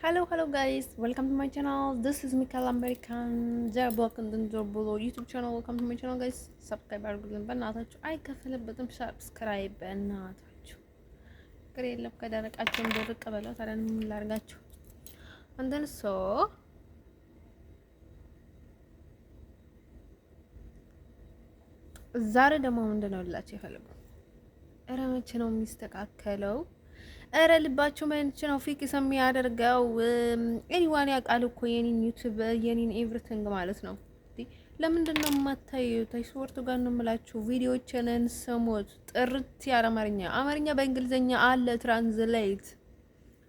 Hello guys, welcome to my channel. This is Michael American. They're welcome to the below YouTube channel. Welcome to my channel guys. Subscribe አድርጉልን በእናታችሁ። አይከፈልበትም ሰብስክራይብ በእናታችሁ። ግሬ የለም ከደረቃችሁም ድርቅ በለው ታዲያ ምን ላድርጋችሁ? And then so ዛሬ ደግሞ ምንድነው ልላችሁ የፈለጉ እረ መቼ ነው የሚስተካከለው? እረ ልባችሁ መንች ነው ፊክስ የሚያደርገው። ኤኒዋን ያውቃል እኮ የኔን ዩቲዩብ የኔን ኤቭሪቲንግ ማለት ነው። ለምንድን ነው የማታዩት? አይስወርቱ ጋር ነው የምላችሁ። ቪዲዮዎችን ስሙት። ጥርት ያለ አማርኛ በእንግሊዘኛ አለ።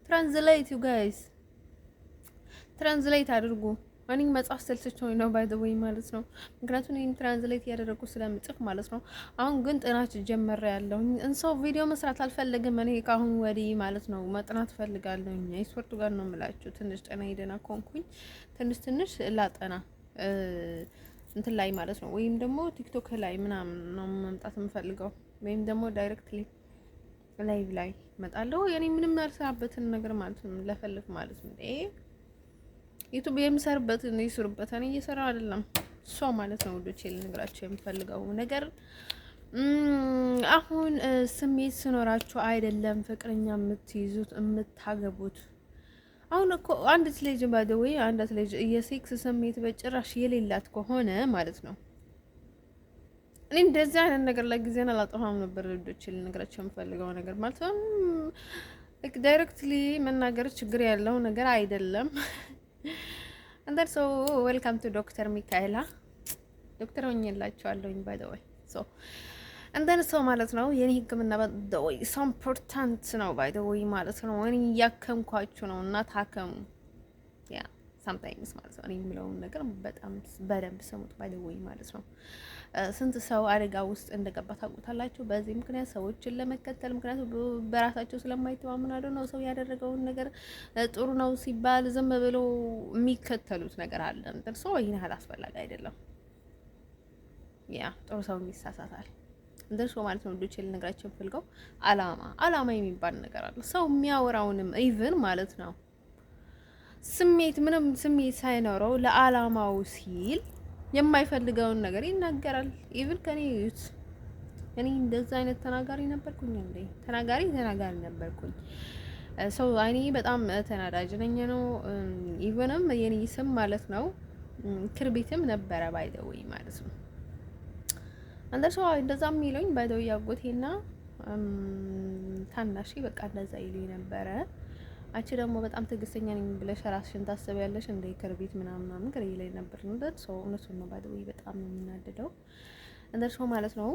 ትራንስሌት ዩ ጋይስ ትራንስሌት አድርጉ። እኔ መጽሐፍ ሰልችቶኝ ነው ባይ ዘ ወይ ማለት ነው። ምክንያቱም ይሄን ትራንስሌት ያደረኩ ስለምጽፍ ማለት ነው። አሁን ግን ጥናት ጀምሬያለሁ። እንሰው ቪዲዮ መስራት አልፈልግም እኔ ካሁን ወዲህ ማለት ነው። መጥናት ፈልጋለሁ። አይስወርቱ ጋር ነው የምላችሁ። ትንሽ ጤና ሄደና ኮንኩኝ ትንሽ ላጠና እንትን ላይ ማለት ነው። ወይም ደግሞ ቲክቶክ ላይ ምናምን ነው መምጣት የምፈልገው። ወይም ደግሞ ዳይሬክትሊ ላይቭ ላይ እመጣለሁ። የኔ ምንም ያልሰራበትን ነገር ማለት ነው ለፈልፍ ማለት ነው። ዩቲዩብ የምሰርበት ነው ይስሩበት። እኔ እየሰራው አይደለም እሷ ማለት ነው። ወዶቼ ልነግራችሁ የምፈልገው ነገር አሁን ስሜት ሲኖራችሁ አይደለም ፍቅረኛ የምትይዙት የምታገቡት። አሁን እኮ አንዲት ልጅ ባደወይ አንዲት ልጅ የሴክስ ስሜት በጭራሽ የሌላት ከሆነ ማለት ነው። እኔ እንደዚህ አይነት ነገር ላይ ጊዜን አላጠፋም ነበር። ወዶቼ ልነግራችሁ የምፈልገው ነገር ማለት ነው ዳይሬክትሊ መናገር ችግር ያለው ነገር አይደለም። and then so welcome to ዶክተር ሚካኤላ ዶክተር ሆኜላችኋለሁኝ ባይ ዘ ወይ ሶ and then so ማለት ነው የኔ ህክምና ባይ ዘ ወይ so important ነው ባይ ዘ ወይ ማለት ነው። እኔ ያከምኳችሁ ነው እና ታከሙ ያ sometimes ማለት ነው። እኔ የምለውን ነገር በጣም በደንብ ሰሙት ባይ ዘ ወይ ማለት ነው። ስንት ሰው አደጋ ውስጥ እንደገባ ታውቁታላችሁ። በዚህ ምክንያት ሰዎችን ለመከተል ምክንያቱም በራሳቸው ስለማይተማመኑ ነው ሰው ያደረገውን ነገር ጥሩ ነው ሲባል ዝም ብሎ የሚከተሉት ነገር አለ። እንትን ሰው ይሄን ያህል አስፈላጊ አይደለም። ያ ጥሩ ሰው ይሳሳታል። እንትን ሰው ማለት ነው ልጆች ልነግራቸው ፈልገው አላማ የሚባል ነገር አለ። ሰው የሚያወራውንም ኢቭን ማለት ነው ምንም ስሜት ሳይኖረው ለአላማው ሲል የማይፈልገውን ነገር ይናገራል። ኢቭን ከኔ ዩት እኔ እንደዛ አይነት ተናጋሪ ነበርኩኝ እንዴ? ተናጋሪ ነበርኩኝ። ሰው እኔ በጣም ተናዳጅ ነኝ ነው። ኢቭንም የኔ ስም ማለት ነው ክርቢትም ነበረ ባይ ዘ ወይ ማለት ነው። አንደርሰው እንደዛ የሚሉኝ ባይ ዘ ወይ ያጎቴና ታናሺ በቃ እንደዛ ይሉኝ ነበረ። አንቺ ደግሞ በጣም ትዕግስተኛ ነኝ ብለሽ ራስሽን ታስቢያለሽ እንደ ከርቤት ምናምን ከሬ ላይ ነበር ነው ሰው እነሱን ነው ባይደው በጣም ነው የሚናደደው እንደርሶ ማለት ነው።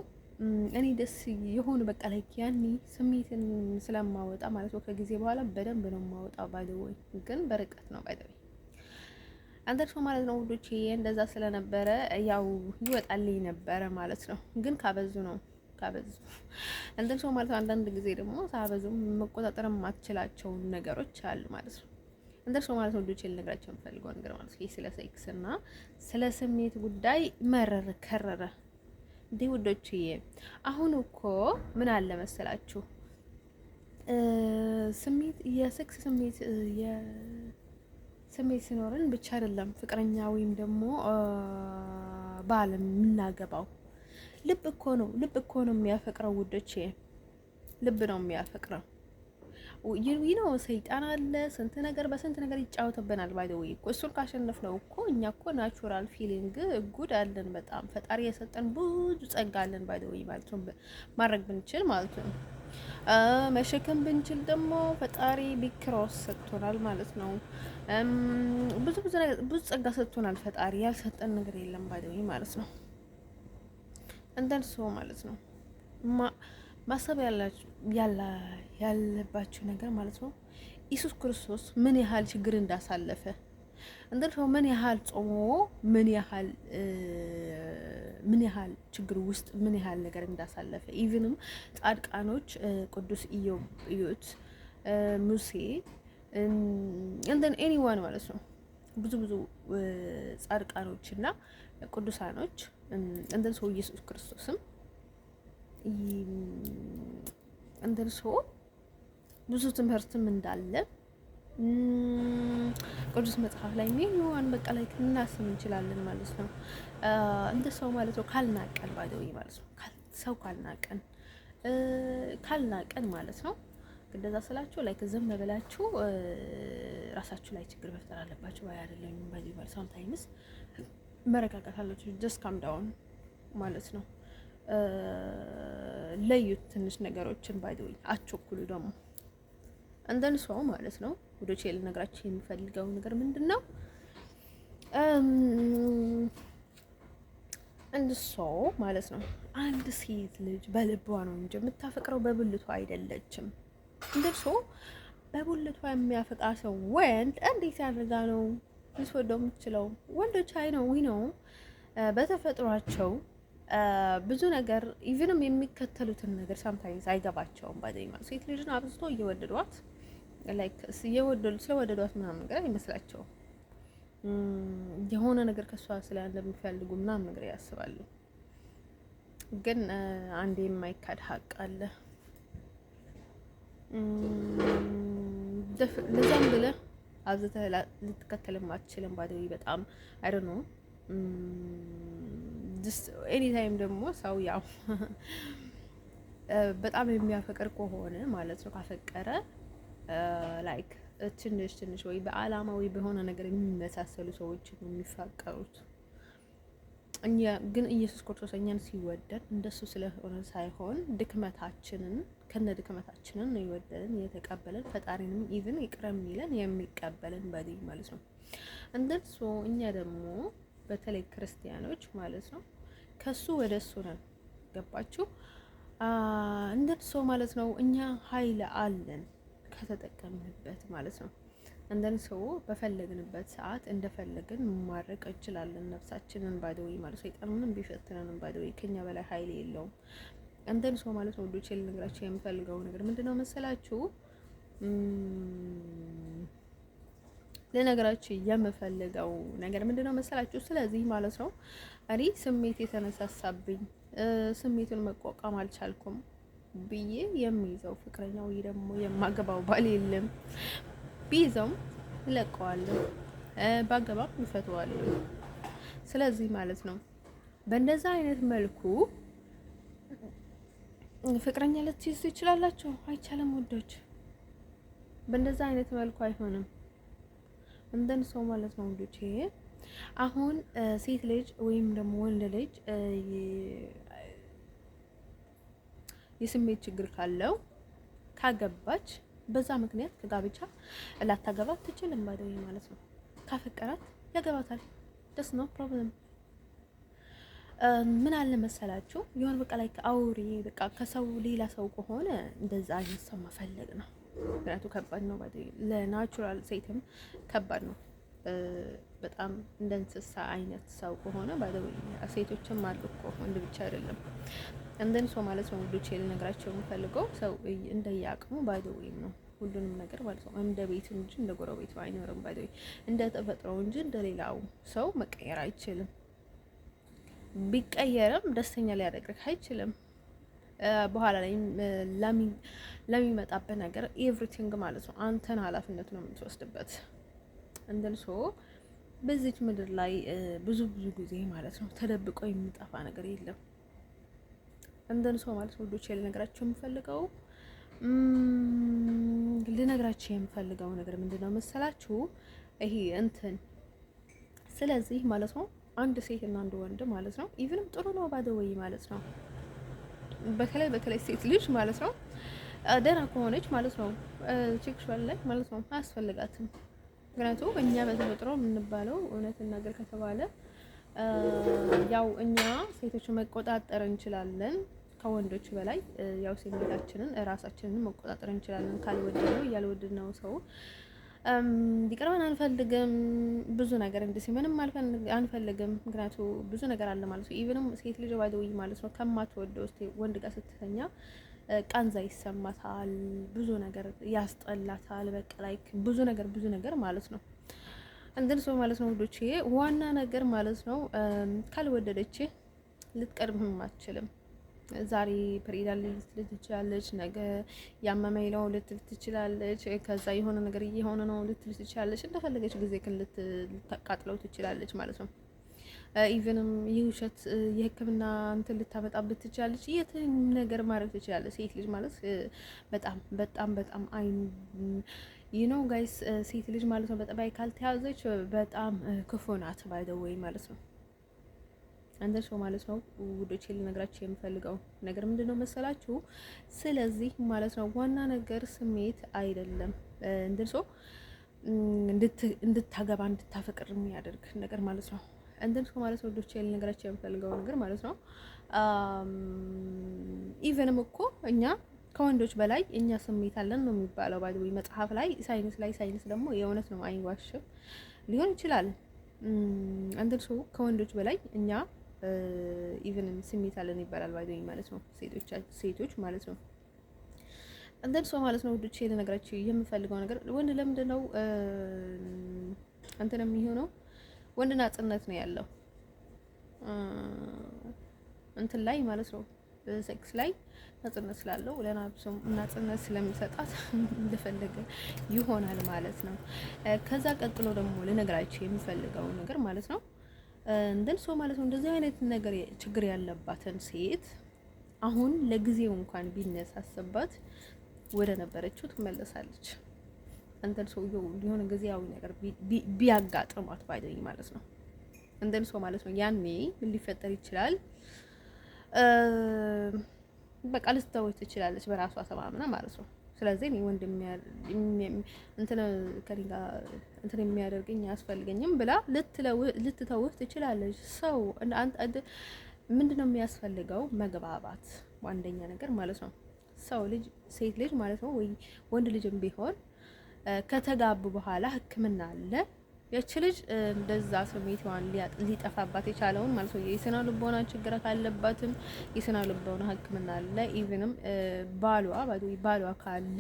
እኔ ደስ የሆነ በቃ ላይ ያኒ ስሜትን ስለማወጣ ማለት ነው ከጊዜ በኋላ በደንብ ነው የማወጣው ባይደው ግን በርቀት ነው ባይደው እንደርሶ ማለት ነው። ውዶቼ እንደዛ ስለነበረ ያው ይወጣልኝ ነበረ ማለት ነው። ግን ካበዙ እንደዚህ ማለት አንዳንድ ጊዜ ደግሞ ሳበዙም መቆጣጠር የማትችላቸው ነገሮች አሉ ማለት ነው። እንደዚህ ማለት ነው ልጆች ልነግራቸው የምፈልገው ነገር ማለት ነው ስለ ሴክስ እና ስለ ስሜት ጉዳይ ከረረ እንዴ ውዶቼ። አሁን እኮ ምን አለ መሰላችሁ የሴክስ ስሜት ሲኖርን ብቻ አይደለም ፍቅረኛ ወይም ደግሞ ባል የምናገባው። ልብ እኮ ነው የሚያፈቅረው ውዶቼ። ልብ ነው የሚያፈቅረው። ነው ሰይጣን አለ በስንት ነገር ይጫወተብናል ባይ ዘ ወይ እኮ እሱን ካሸነፍነው እኮ እኛ እኮ ናቹራል ፊሊንግ ጉድ አለን። በጣም ፈጣሪ የሰጠን ብዙ ጸጋ አለን ባይ ዘ ወይ ማለት ነው። ማድረግ ብንችል ማለት ነው መሸከም ብንችል ደግሞ ፈጣሪ ቢክሮስ ሰጥቶናል ማለት ነው። ብዙ ጸጋ ሰጥቶናል ፈጣሪ። ያልሰጠን ነገር የለም ባይ ዘ ወይ ማለት ነው። እንደርሶ ማለት ነው ማሰብ ያለባችሁ ነገር ማለት ነው ኢየሱስ ክርስቶስ ምን ያህል ችግር እንዳሳለፈ እንደርሶ ምን ያህል ጾሞ ምን ያህል ችግር ውስጥ ምን ያህል ነገር እንዳሳለፈ ኢቭንም ጻድቃኖች ቅዱስ ኢዮብ ሙሴ እንደን ኤኒዋን ማለት ነው ብዙ ጻድቃኖችና ቅዱሳኖች እንደን ሰው ኢየሱስ ክርስቶስም እንደን ሰው ብዙ ትምህርትም እንዳለ ቅዱስ መጽሐፍ ላይ ሚሊዮን በቃ ላይ ልናስብ እንችላለን ማለት ነው። እንደ ሰው ማለት ነው ካልናቀን ባይደው ማለት ነው ሰው ካልናቀን ማለት ነው። እንደዛ ስላችሁ ላይ ዝም ብላችሁ ራሳችሁ ላይ ችግር መፍጠር አለባችሁ ባይ አይደለም። ባይ ሳምታይምስ መረጋጋት አለችሁ። ጀስት ካም ዳውን ማለት ነው። ለዩት ትንሽ ነገሮችን ባይደውይ አትቸኩሉ። ደግሞ እንደን ሰው ማለት ነው ወዶቼ ልነግራችሁ የሚፈልገው ነገር ምንድን ነው? እንድ ሰው ማለት ነው አንድ ሴት ልጅ በልቧ ነው እንጂ የምታፈቅረው በብልቷ አይደለችም። እንደ ሰው በብልቷ የሚያፈቅራ ሰው ወንድ እንዴት ያደርጋ ነው ልትወደው የምትችለው? ወንዶች አይ ነው በተፈጥሯቸው ብዙ ነገር ኢቭንም የሚከተሉትን ነገር ሳምታይምስ አይገባቸውም። ባደይ ማለት ሴት ልጅን አብዝቶ እየወደዷት ላይክ ስለወደዷት ምናምን ነገር አይመስላቸውም። የሆነ ነገር ከሷ ስለሚፈልጉ ምናምን ነገር ያስባሉ። ግን አንዴ የማይካድ ሀቅ አለ። ለዛም ብለህ አብዝተህ ልትከተልም አትችልም። ባደይ በጣም አይ ዶንት ኖ ኤኒ ታይም ደግሞ ሰው ያው በጣም የሚያፈቅር ከሆነ ማለት ነው ካፈቀረ ላይክ ትንሽ ወይ በአላማ ወይ በሆነ ነገር የሚመሳሰሉ ሰዎች ነው የሚፋቀሩት። እኛ ግን ኢየሱስ ክርስቶስ እኛን ሲወደን እንደሱ ስለሆነ ሳይሆን ድክመታችንን ድክመታችንን ነው የወደደን የተቀበለን፣ ፈጣሪንም ኢቭን ይቅር የሚለን የሚቀበለን በዚህ ማለት ነው። እንደሱ እኛ ደግሞ በተለይ ክርስቲያኖች ማለት ነው ከሱ ወደ እሱ ነን። ገባችሁ? እንደሱ ማለት ነው እኛ ኃይል አለን ከተጠቀምንበት ማለት ነው። እንደን ሰው በፈለግንበት ሰዓት እንደፈለግን ማድረግ እንችላለን ነፍሳችንን ባይደውይ ማለት ሰይጣን ምንም ቢፈትነንም ባይደውይ ከኛ በላይ ኃይል የለውም። እንደን ሰው ማለት ነው ወዶቼ ልነግራችሁ የምፈልገው ነገር ምንድነው መሰላችሁ? ለነገራችሁ የምፈልገው ነገር ምንድነው መሰላችሁ? ስለዚህ ማለት ነው እኔ ስሜት የተነሳሳብኝ ስሜቱን መቋቋም አልቻልኩም ብዬ የሚይዘው ፍቅረኛ ወይ ደግሞ የማገባው ባል የለም። ቢይዘውም እለቀዋለሁ፣ ባገባም ይፈተዋለሁ። ስለዚህ ማለት ነው በእንደዛ አይነት መልኩ ፍቅረኛ ልትይዙ ትችላላችሁ። አይቻልም ወዶች፣ በእንደዛ አይነት መልኩ አይሆንም። እንደን ሰው ማለት ነው ወዶች። አሁን ሴት ልጅ ወይም ደግሞ ወንድ ልጅ የስሜት ችግር ካለው ካገባች በዛ ምክንያት ከጋብቻ ላታገባት ትችልም ባይደው ማለት ነው። ካፈቀራት ያገባታል። ደስ ነው ፕሮብለም። ምን አለ መሰላችሁ የሆነ በቃ ላይ አውሪ በቃ ከሰው ሌላ ሰው ከሆነ እንደዛ አይነት ሰው መፈለግ ነው። ምክንያቱም ከባድ ነው ባይደው ለናቹራል ሴትም ከባድ ነው በጣም እንደ እንስሳ አይነት ሰው ከሆነ ባይደው ሴቶችም አሉ እኮ ወንድ ብቻ አይደለም። እንደን ሰው ማለት ነው ወንዶች ልነግራቸው የምፈልገው ሰው እንደያቅሙ ባይደው ነው ሁሉንም ነገር ማለት ነው። እንደ ቤት እንጂ እንደ ጎረቤት አይኖርም። ባይደው እንደ ተፈጥሮ እንጂ እንደ ሌላው ሰው መቀየር አይችልም። ቢቀየርም ደስተኛ ሊያደርግህ አይችልም። በኋላ ላይ ለሚመጣበት ነገር ኤቭሪቲንግ ማለት ነው አንተን ኃላፊነት ነው የምትወስድበት። እንደን ሰው በዚች ምድር ላይ ብዙ ጊዜ ማለት ነው ተደብቆ የሚጠፋ ነገር የለም። እንደን ሰው ማለት ነው ወዶቼ ልነግራችሁ የምፈልገው ነገር ምንድነው መሰላችሁ? ይሄ እንትን ስለዚህ ማለት ነው አንድ ሴት እና አንድ ወንድ ማለት ነው ኢቭንም ጥሩ ነው ባደወይ ማለት ነው። በተለይ ሴት ልጅ ማለት ነው ደህና ከሆነች ማለት ነው ሴክሹዋል ላይ ማለት ነው አያስፈልጋትም። ምክንያቱም እኛ በተፈጥሮ የምንባለው እውነት ነገር ከተባለ ያው እኛ ሴቶችን መቆጣጠር እንችላለን ከወንዶች በላይ ያው ስሜታችንን ራሳችንን መቆጣጠር እንችላለን። ካልወደድነው እያልወደድነው ሰው እንዲቀርበን አንፈልግም። ብዙ ነገር እንደዚህ ምንም አንፈልግም። ምክንያቱም ብዙ ነገር አለ ማለት ነው። ኢቭንም ሴት ልጅ ባይደውይ ማለት ነው ከማትወደው ወንድ ጋር ስትተኛ ቃንዛ ይሰማታል፣ ብዙ ነገር ያስጠላታል። በቃ ላይክ ብዙ ነገር ማለት ነው። እንደን ሰው ማለት ነው ወዶቼ ዋና ነገር ማለት ነው ካልወደደች ልትቀርብህም አትችልም። ዛሬ ፕሬዳል ልትል ትችላለች፣ ነገ ያመመኝ ነው ልትል ትችላለች፣ ከዛ የሆነ ነገር እየሆነ ነው ልትል ትችላለች። እንደፈለገች ጊዜ ግን ልታቃጥለው ትችላለች ማለት ነው። ኢቨንም የውሸት የሕክምና እንትን ልታመጣበት ትችላለች። የትም ነገር ማድረግ ትችላለች። ሴት ልጅ ማለት በጣም በጣም በጣም ነው ጋይስ፣ ሴት ልጅ ማለት ነው በጠባይ ካልተያዘች በጣም ክፉ ናት። ባይ ዘ ወይ ማለት ነው እንደ ሰው ማለት ነው ውዶቼ፣ ልነግራችሁ የምፈልገው ነገር ምንድነው መሰላችሁ? ስለዚህ ማለት ነው ዋና ነገር ስሜት አይደለም፣ እንደ ሰው እንድታገባ እንድታፈቅር የሚያደርግ ነገር ማለት ነው። እንደ ሰው ማለት ነው ውዶቼ፣ ልነግራችሁ የምፈልገው ነገር ማለት ነው ኢቨንም እኮ እኛ ከወንዶች በላይ እኛ ስሜት አለን ነው የሚባለው። ባይ ወይ መጽሐፍ ላይ ሳይንስ ደግሞ የእውነት ነው አይዋሽም፣ ሊሆን ይችላል። አንድ ሰው ከወንዶች በላይ እኛ ኢቭንም ስሜት አለን ይባላል። ባይ ማለት ነው ሴቶች ማለት ነው። አንድ ሰው ማለት ነው ውዶቼ፣ ልነግራችሁ የምፈልገው ነገር ወንድ ለምንድን ነው እንትን የሚሆነው? ወንድ ናጽነት ነው ያለው እንትን ላይ ማለት ነው ሴክስ ላይ ናጽነት ስላለው ለናብሱም ናጽነት ስለሚሰጣት እንደፈለገ ይሆናል ማለት ነው። ከዛ ቀጥሎ ደግሞ ልነግራችሁ የሚፈልገው ነገር ማለት ነው እንደን ሰው ማለት ነው እንደዚህ አይነት ነገር ችግር ያለባትን ሴት አሁን ለጊዜው እንኳን ቢነሳሰባት ወደ ነበረችው ትመለሳለች። እንደን ሰው የሆነ ጊዜያዊ ነገር ቢያጋጥማት ባይደኝ ማለት ነው እንደን ሰው ማለት ነው ያኔ ምን ሊፈጠር ይችላል? በቃ ልትተወው ትችላለች በራሷ ተማምና ማለት ነው። ስለዚህ እኔ ወንድም እንትን ከኔ ጋር እንትን የሚያደርገኝ አያስፈልገኝም ብላ ልትተውህ ትችላለች። ሰው ምንድነው የሚያስፈልገው? መግባባት ዋንደኛ ነገር ማለት ነው። ሰው ልጅ ሴት ልጅ ማለት ነው ወይ ወንድ ልጅም ቢሆን ከተጋቡ በኋላ ሕክምና አለ። ያቺ ልጅ እንደዛ ስሜቷን ሊጠፋባት የቻለውን ማለት ነው የስነ ልቦና ችግር ካለባትም የስነ ልቦና ሕክምና አለ። ኢቭንም ባሏ ካለ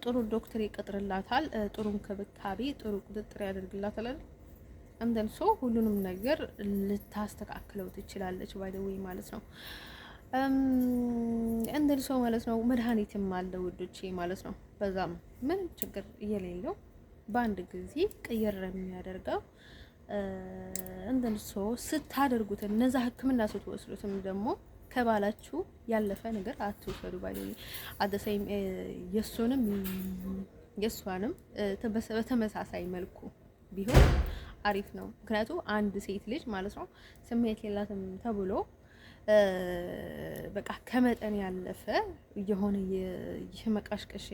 ጥሩ ዶክተር ይቀጥርላታል፣ ጥሩ እንክብካቤ፣ ጥሩ ቁጥጥር ያደርግላታል። እንደን ሰው ሁሉንም ነገር ልታስተካክለው ትችላለች ባይደውይ ማለት ነው። እንደን ሰው ማለት ነው መድኃኒትም አለ ውዶቼ ማለት ነው። በዛም ምንም ችግር የሌለው በአንድ ጊዜ ቀየር የሚያደርገው እንደን ሰው ስታደርጉት እነዛ ህክምና ስትወስዱትም ደግሞ ከባላችሁ ያለፈ ነገር አትውሰዱ። ባይሆን አደሰይም የሷንም በተመሳሳይ መልኩ ቢሆን አሪፍ ነው። ምክንያቱም አንድ ሴት ልጅ ማለት ነው ስሜት የላትም ተብሎ በቃ ከመጠን ያለፈ የሆነ የመቃሽቀሻ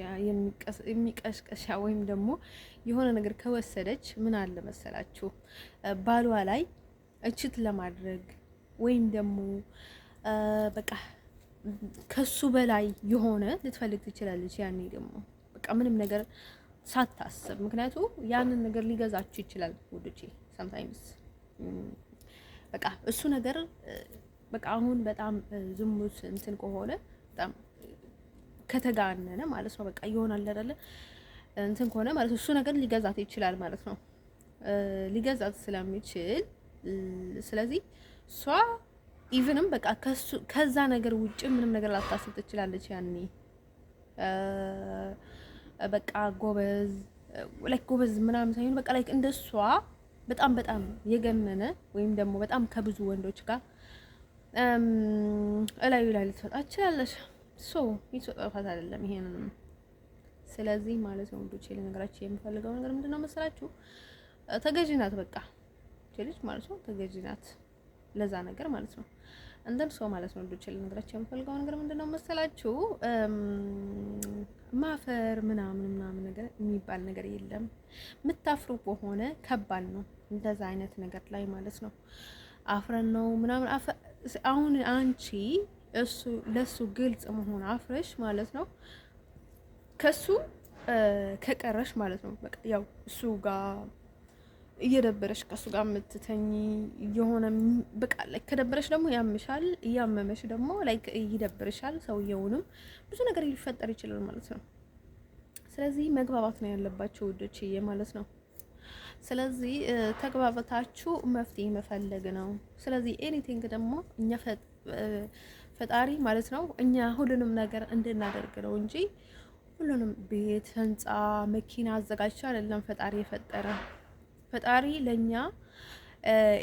የሚቀሽቀሻ ወይም ደግሞ የሆነ ነገር ከወሰደች ምን አለ መሰላችሁ ባሏ ላይ እችት ለማድረግ ወይም ደግሞ በቃ ከሱ በላይ የሆነ ልትፈልግ ትችላለች። ያኔ ደግሞ በቃ ምንም ነገር ሳታስብ፣ ምክንያቱም ያንን ነገር ሊገዛችሁ ይችላል ውዶቼ። ሰምታይምስ በቃ እሱ ነገር በቃ አሁን በጣም ዝሙት እንትን ከሆነ በጣም ከተጋነነ ማለት ነው በቃ ይሆናል አይደለ እንትን ከሆነ ማለት እሱ ነገር ሊገዛት ይችላል ማለት ነው። ሊገዛት ስለሚችል ስለዚህ እሷ ኢቭንም በቃ ከዛ ነገር ውጭ ምንም ነገር ላታስብ ትችላለች። ያኔ በቃ ጎበዝ ምናምን ሳይሆን በቃ ላይክ እንደሷ በጣም በጣም የገነነ ወይም ደግሞ በጣም ከብዙ ወንዶች ጋር እላዩ ላይ ልትወጣ ትችላለች። ይተጣፋት አይደለም ይሄንንም። ስለዚህ ማለት ነው ወንዶች ልነግራችሁ የምፈልገው ነገር ምንድነው መሰላችሁ? ተገዢ ናት በቃ ልጅ ማለት ነው ተገዢ ናት ለዛ ነገር ማለት ነው። እንደን ሰው ማለት ነው ወንዶች ልነግራችሁ የምፈልገው ነገር ምንድነው መሰላችሁ? ማፈር ምናምን ነገር የሚባል ነገር የለም። የምታፍሩ ከሆነ ከባድ ነው እንደዛ አይነት ነገር ላይ ማለት ነው። አፍረን ነው ምናምን አሁን አንቺ ለሱ ግልጽ መሆን አፍረሽ ማለት ነው ከሱ ከቀረሽ ማለት ነው በቃ ያው እሱ ጋር እየደበረሽ ከሱ ጋር የምትተኝ የሆነ በቃ ላይ ከደበረሽ ደግሞ ያምሻል፣ እያመመሽ ደግሞ ላይ ይደብርሻል። ሰውየውንም ብዙ ነገር ሊፈጠር ይችላል ማለት ነው። ስለዚህ መግባባት ነው ያለባቸው ውዶችዬ ማለት ነው። ስለዚህ ተግባባታችሁ መፍትሄ መፈለግ ነው። ስለዚህ ኤኒቲንግ ደግሞ እኛ ፈጣሪ ማለት ነው እኛ ሁሉንም ነገር እንድናደርግ ነው እንጂ ሁሉንም ቤት፣ ህንፃ፣ መኪና አዘጋጅቶ አይደለም ፈጣሪ የፈጠረ። ፈጣሪ ለኛ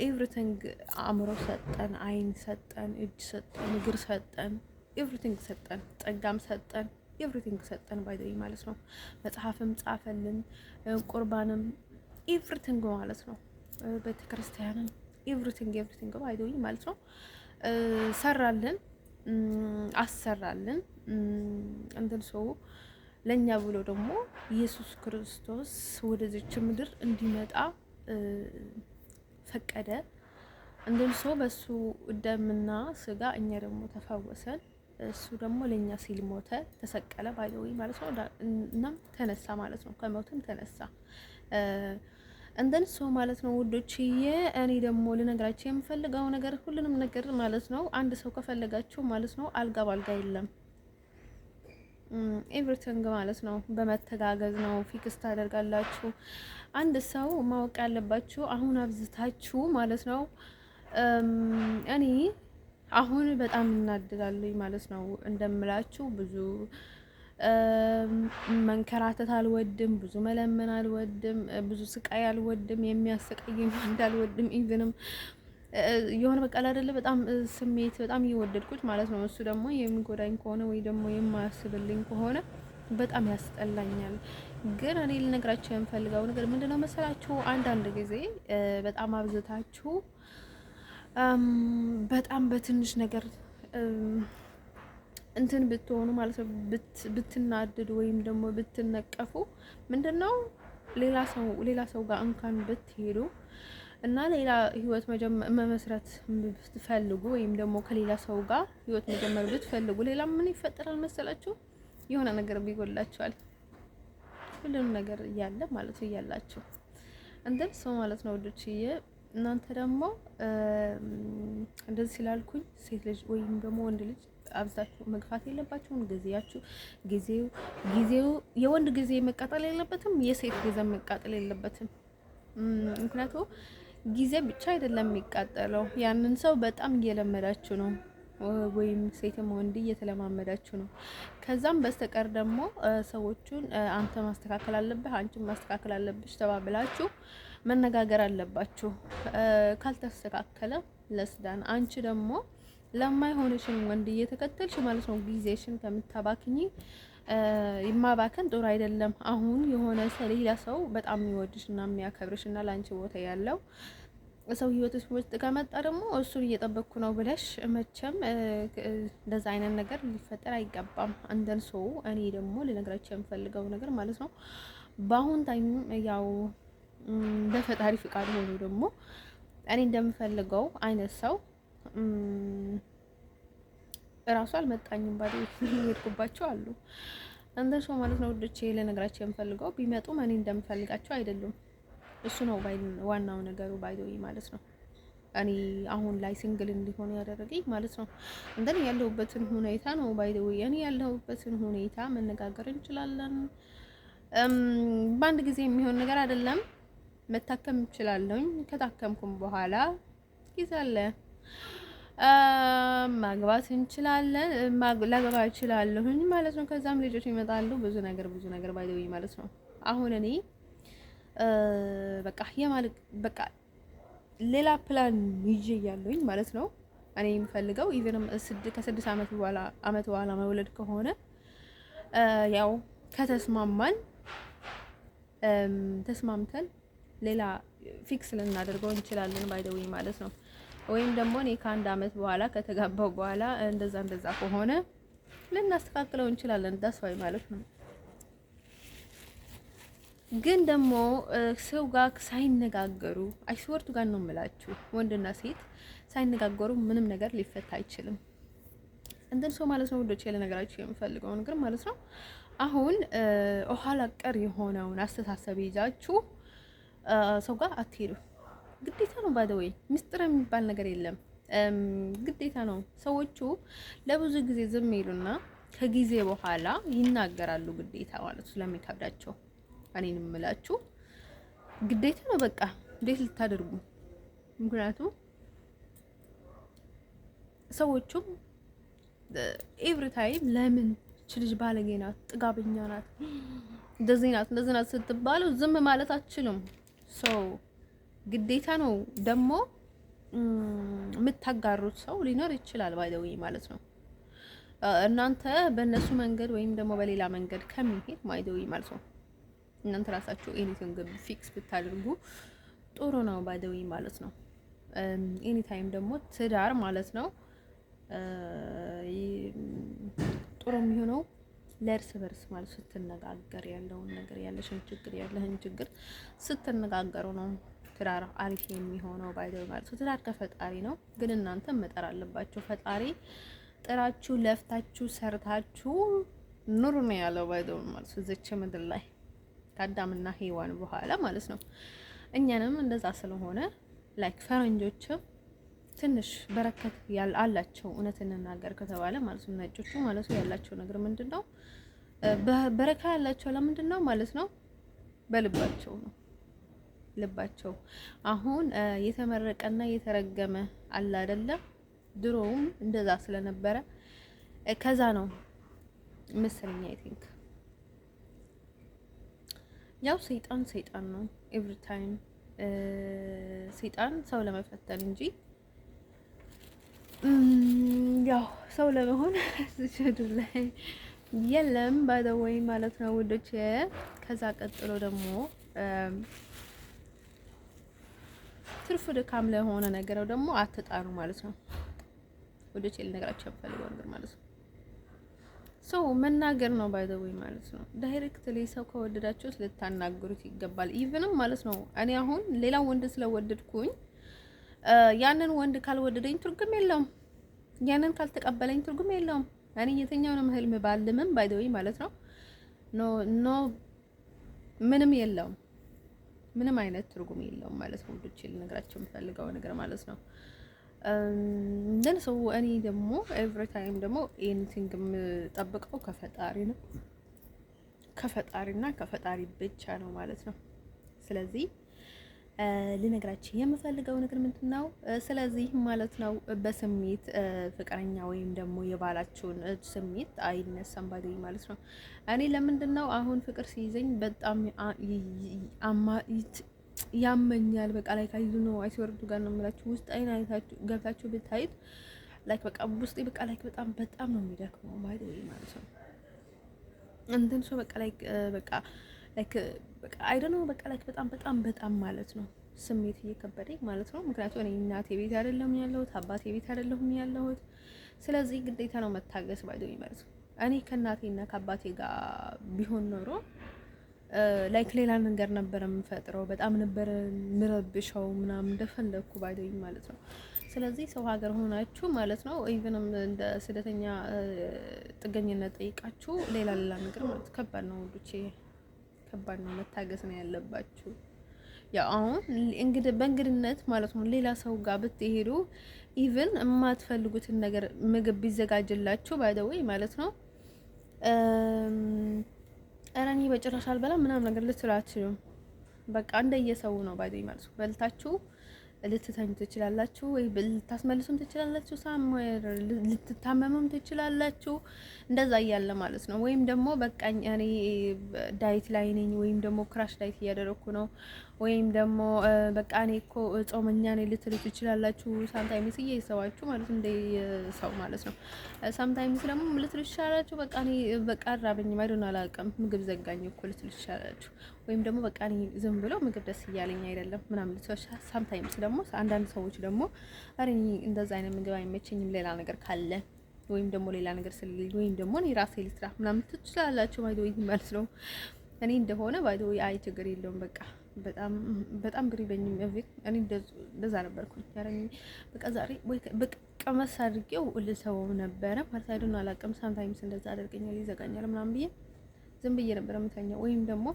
ኤቭሪቲንግ አእምሮ ሰጠን፣ አይን ሰጠን፣ እጅ ሰጠን፣ እግር ሰጠን፣ ኤቭሪቲንግ ሰጠን፣ ጸጋም ሰጠን፣ ኤቭሪቲንግ ሰጠን ባይዘይ ማለት ነው። መጽሐፍም ጻፈልን፣ ቁርባንም ኤቭሪቲንግ ማለት ነው። ቤተክርስቲያንም ኤቭሪቲንግ ባይዘይ ማለት ነው ሰራልን፣ አሰራልን እንትን ሰው ለኛ ብሎ ደግሞ ኢየሱስ ክርስቶስ ወደዚች ምድር እንዲመጣ ፈቀደ። እንደም ሰው በሱ ደምና ስጋ እኛ ደግሞ ተፈወሰን። እሱ ደግሞ ለኛ ሲል ሞተ፣ ተሰቀለ ባይዘይ ማለት ነው። እናም ተነሳ ማለት ነው። ከሞትም ተነሳ እንደን ሰው ማለት ነው ውዶችዬ። እኔ ደግሞ ልነግራችሁ የምፈልገው ነገር ሁሉንም ነገር ማለት ነው አንድ ሰው ከፈለጋችሁ ማለት ነው አልጋ ባልጋ የለም። ኤቭሪቲንግ ማለት ነው በመተጋገዝ ነው ፊክስ ታደርጋላችሁ። አንድ ሰው ማወቅ ያለባችሁ አሁን አብዝታችሁ ማለት ነው እኔ አሁን በጣም እናድዳለሁ ማለት ነው እንደምላችሁ ብዙ መንከራተት አልወድም፣ ብዙ መለመን አልወድም፣ ብዙ ስቃይ አልወድም፣ የሚያስቀይም እንዳልወድም ኢቭንም የሆነ በቃ አይደለ በጣም ስሜት በጣም እየወደድኩት ማለት ነው። እሱ ደግሞ የሚጎዳኝ ከሆነ ወይ ደግሞ የማያስብልኝ ከሆነ በጣም ያስጠላኛል። ግን እኔ ልነግራችሁ የምፈልገው ነገር ምንድነው መሰላችሁ? አንዳንድ ጊዜ በጣም አብዝታችሁ በጣም በትንሽ ነገር እንትን ብትሆኑ ማለት ነው ብትናደዱ ወይም ደግሞ ብትነቀፉ ምንድነው ሌላ ሰው ጋር እንኳን ብትሄዱ እና ሌላ ህይወት መመስረት ብትፈልጉ ወይም ደግሞ ከሌላ ሰው ጋር ህይወት መጀመር ብትፈልጉ ሌላ ምን ይፈጠራል መሰላችሁ? የሆነ ነገር ቢጎላችኋል። ሁሉንም ነገር እያለ ማለት ነው እያላችሁ እንደም ሰው ማለት ነው ወዶችዬ። እናንተ ደግሞ እንደዚህ ስላልኩኝ ሴት ልጅ ወይም ደግሞ ወንድ ልጅ አብዛችሁ መግፋት የለባችሁም። ጊዜው የወንድ ጊዜ መቃጠል የለበትም፣ የሴት ጊዜ መቃጠል የለበትም። ምክንያቱም ጊዜ ብቻ አይደለም የሚቃጠለው፣ ያንን ሰው በጣም እየለመዳችሁ ነው፣ ወይም ሴትም ወንድ እየተለማመዳችሁ ነው። ከዛም በስተቀር ደግሞ ሰዎቹን አንተ ማስተካከል አለብህ፣ አንቺን ማስተካከል አለብሽ ተባብላችሁ መነጋገር አለባችሁ። ካልተስተካከለ ለስዳን አንቺ ደግሞ ለማይሆንሽን ወንድ እየተከተልሽ ማለት ነው ጊዜሽን ከምታባክኝ ይማባከን ጥሩ አይደለም። አሁን የሆነ ሌላ ሰው በጣም የሚወድሽና የሚያከብርሽና ላንቺ ቦታ ያለው ሰው ህይወትሽ ውስጥ ከመጣ ደግሞ እሱን እየጠበቅኩ ነው ብለሽ መቼም እንደዛ አይነት ነገር ሊፈጠር አይገባም። አንደን ሰው እኔ ደግሞ ልነግራችሁ የምፈልገው ነገር ማለት ነው በአሁን ታይም ያው በፈጣሪ ፍቃድ ሆኖ ደግሞ እኔ እንደምፈልገው አይነት ሰው እራሱ አልመጣኝም ባዶ ይሄድኩባቸው አሉ። እንደ ሰው ማለት ነው ወዶቼ ልነግራችሁ የምፈልገው ቢመጡም እኔ እንደምፈልጋቸው አይደሉም። እሱ ነው ዋናው ነገሩ ባይዶይ ማለት ነው። እኔ አሁን ላይ ሲንግል እንዲሆን ያደረገኝ ማለት ነው እንደኔ ያለሁበትን ሁኔታ ነው። ባይዶይ እኔ ያለሁበትን ሁኔታ መነጋገር እንችላለን። በአንድ ጊዜ የሚሆን ነገር አይደለም። መታከም እችላለሁ። ከታከምኩም በኋላ ጊዜ አለ ማግባት እንችላለን፣ ላገባ እችላለሁኝ ማለት ነው። ከዛም ልጆች ይመጣሉ። ብዙ ነገር ባይደውይ ማለት ነው። አሁን እኔ በቃ ሌላ ፕላን ይዤ ያለሁኝ ማለት ነው። እኔ የምፈልገው ኢቭንም ከ6 ዓመት በኋላ መውለድ ከሆነ ያው ተስማምተን ሌላ ፊክስ ልናደርገው እንችላለን ባይደውይ ማለት ነው። ወይም ደግሞ እኔ ከ1 ዓመት በኋላ ከተጋባው በኋላ እንደዛ ከሆነ ልናስተካክለው እንችላለን። ዳስዋይ ማለት ነው። ግን ደግሞ ሰው ጋር ሳይነጋገሩ አይስወርቱ ጋር ነው የምላችሁ፣ ወንድና ሴት ሳይነጋገሩ ምንም ነገር ሊፈታ አይችልም። እንደን ሰው ማለት ነው ወንዶች ለነገራችሁ የምፈልገው ነገር ማለት ነው። አሁን ኋላ ቀር የሆነውን አስተሳሰብ ይዛችሁ ሰው ጋር አትሄዱ። ግዴታ ነው። ባይዘወይ ሚስጥር የሚባል ነገር የለም። ግዴታ ነው። ሰዎቹ ለብዙ ጊዜ ዝም ይሉና ከጊዜ በኋላ ይናገራሉ። ግዴታ ማለት ስለሚከብዳቸው እኔን እምላችሁ ግዴታ ነው። በቃ እንዴት ልታደርጉ? ምክንያቱም ሰዎቹም ኤቭሪ ታይም ለምን ልጅ ባለጌ ናት፣ ጥጋበኛ ናት፣ እንደዚህ ናት ስትባሉ ዝም ማለት አትችሉም። ሰው ግዴታ ነው ደግሞ የምታጋሩት ሰው ሊኖር ይችላል ባይደውይ ማለት ነው። እናንተ በእነሱ መንገድ ወይም ደግሞ በሌላ መንገድ ከሚሄድ ባይደውይ ማለት ነው እናንተ ራሳችሁ ኤኒቲንግ ፊክስ ብታደርጉ ጥሩ ነው ባይደውይ ማለት ነው። ኤኒ ታይም ደግሞ ትዳር ማለት ነው ጥሩ የሚሆነው ለእርስ በርስ ማለት ስትነጋገር ያለውን ነገር ያለሽን ችግር ያለህን ችግር ስትነጋገሩ ነው ትዳር አሪፍ የሚሆነው ባይደው ማለት ነው። ትዳር ከፈጣሪ ነው፣ ግን እናንተ መጠር አለባችሁ። ፈጣሪ ጥራችሁ ለፍታችሁ ሰርታችሁ ኑሩ ነው ያለው ባይደው ማለት ነው። እዚች ምድር ላይ ከአዳምና ሔዋን በኋላ ማለት ነው። እኛንም እንደዛ ስለሆነ ላይክ ፈረንጆችም ትንሽ በረከት አላቸው። እውነት እንናገር ከተባለ ማለት ነው ነጮቹ ማለት ነው ያላቸው ነገር ምንድነው? በረካ ያላቸው ለምንድነው ማለት ነው? በልባቸው ነው። ልባቸው አሁን የተመረቀና የተረገመ አለ አይደለም? ድሮውም እንደዛ ስለነበረ ከዛ ነው መሰለኝ አይ ቲንክ ያው ሰይጣን ነው ኤቭሪ ታይም ሰይጣን ሰው ለመፈተን እንጂ ያው ሰው ለመሆን ዝችዱ ላይ የለም ባይደወይ ማለት ነው ውዶች። ከዛ ቀጥሎ ደግሞ ትርፍ ድካም ለሆነ ነገር ደግሞ አትጣሩ ማለት ነው ውዶች። ልነግራችሁ የምፈልገው ነገር ማለት ነው ሰው መናገር ነው ባይደወይ ማለት ነው። ዳይሬክትሊ ሰው ከወደዳችሁ ልታናገሩት ይገባል። ኢቭንም ማለት ነው እኔ አሁን ሌላ ወንድ ስለወደድኩኝ ያንን ወንድ ካልወደደኝ ትርጉም የለውም። ያንን ካልተቀበለኝ ትርጉም የለውም። እኔ የትኛውንም ህልም ባልምም ባይደወይ ማለት ነው ኖ ምንም የለውም። ምንም አይነት ትርጉም የለውም ማለት ነው ውዶቼ። ልነግራችሁ የምፈልገው ነገር ማለት ነው እንደን ሰው እኔ ደግሞ ኤቭሪ ታይም ደግሞ ኤኒቲንግ የምጠብቀው ከፈጣሪ ነው። ከፈጣሪና ከፈጣሪ ብቻ ነው ማለት ነው። ስለዚህ ልነግራችሁ የምፈልገው ነገር ምንድነው? ስለዚህ ማለት ነው በስሜት ፍቅረኛ ወይም ደግሞ የባላችሁን ስሜት አይነሳም ባይደይ ማለት ነው። እኔ ለምንድነው አሁን ፍቅር ሲይዘኝ በጣም ያመኛል። በቃ ላይ ካይዙ ነው አይወርዱ ጋር ነው የምላችሁ። ውስጥ አይናችሁ ገብታችሁ ብታዩት ላይክ በቃ ውስጤ በቃ ላይክ በጣም ነው የሚደክመው ባይደይ ማለት ነው። እንትን ሰው በቃ ላይክ በቃ አይ ዶንት ኖ በቃ ላይክ በጣም ማለት ነው ስሜት እየከበደኝ ማለት ነው። ምክንያቱም እኔ እናቴ ቤት አይደለም ያለሁት፣ አባቴ ቤት አይደለም ያለሁት። ስለዚህ ግዴታ ነው መታገስ ባይደው ማለት ነው። እኔ ከእናቴና ከአባቴ ጋር ቢሆን ኖሮ ላይክ ሌላ ነገር ነበር የምፈጥረው፣ በጣም ነበር ምረብሸው ምናምን እንደፈለኩ ባይደው ማለት ነው። ስለዚህ ሰው ሀገር ሆናችሁ ማለት ነው ኢቭንም እንደ ስደተኛ ጥገኝነት ጠይቃችሁ ሌላ ነገር ማለት ከባድ ነው ውዶቼ፣ ከባድ ነው። መታገስ ነው ያለባችሁ። ያው አሁን እንግዲህ በእንግድነት ማለት ነው ሌላ ሰው ጋር ብትሄዱ ኢቭን የማትፈልጉትን ነገር ምግብ ቢዘጋጅላችሁ ባይደወይ ማለት ነው እኔ በጭራሽ አልበላም ምናምን ነገር ልትላችሁ በቃ እንደየሰው ነው ባይደወይ ማለት ነው። በልታችሁ ልትተኙ ትችላላችሁ ወይ ልታስመልሱም ትችላላችሁ፣ ሳምዌር ልትታመሙም ትችላላችሁ። እንደዛ እያለ ማለት ነው። ወይም ደግሞ በቃኝ እኔ ዳይት ላይ ነኝ ወይም ደግሞ ክራሽ ዳይት እያደረኩ ነው ወይም ደግሞ በቃ እኔ እኮ ጾመኛ ነኝ ልትሉ ትችላላችሁ። ሳምታይምስ እየሰዋችሁ ማለት እንደ ሰው ማለት ነው። ሳምታይምስ ደግሞ ልትሉ ትችላላችሁ በቃ እኔ በቃ አራበኝ ማይዶን አላውቅም ምግብ ዘጋኝ እኮ ልትሉ ትችላላችሁ። ወይም ደግሞ በቃ እኔ ዝም ብሎ ምግብ ደስ እያለኝ አይደለም ምናምን ልትሉ ሳምታይምስ ደግሞ አንዳንድ ሰዎች ደግሞ አሬ እንደዛ አይነት ምግብ አይመቸኝም ሌላ ነገር ካለ ወይም ደግሞ ሌላ ነገር ስለሌለ ወይም ደግሞ እኔ ራሴ ልስራ ምናምን ትችላላችሁ ባይዶይ ማለት ነው። እኔ እንደሆነ ባይዶይ አይ ችግር የለውም በቃ በጣም ግሪበኝም እኔ እንደዛ ነበርኩኝ። ያረኝ በቃ ዛሬ ወይ በቃ መሳርቄው ልሰው ነበረ ማለት አይደል ነው አላውቅም። ሳምታይምስ እንደዛ አደርገኛል ይዘጋኛል ምናምን ብዬ ዝም ብዬ ነበር የምተኛው። ወይም ደግሞ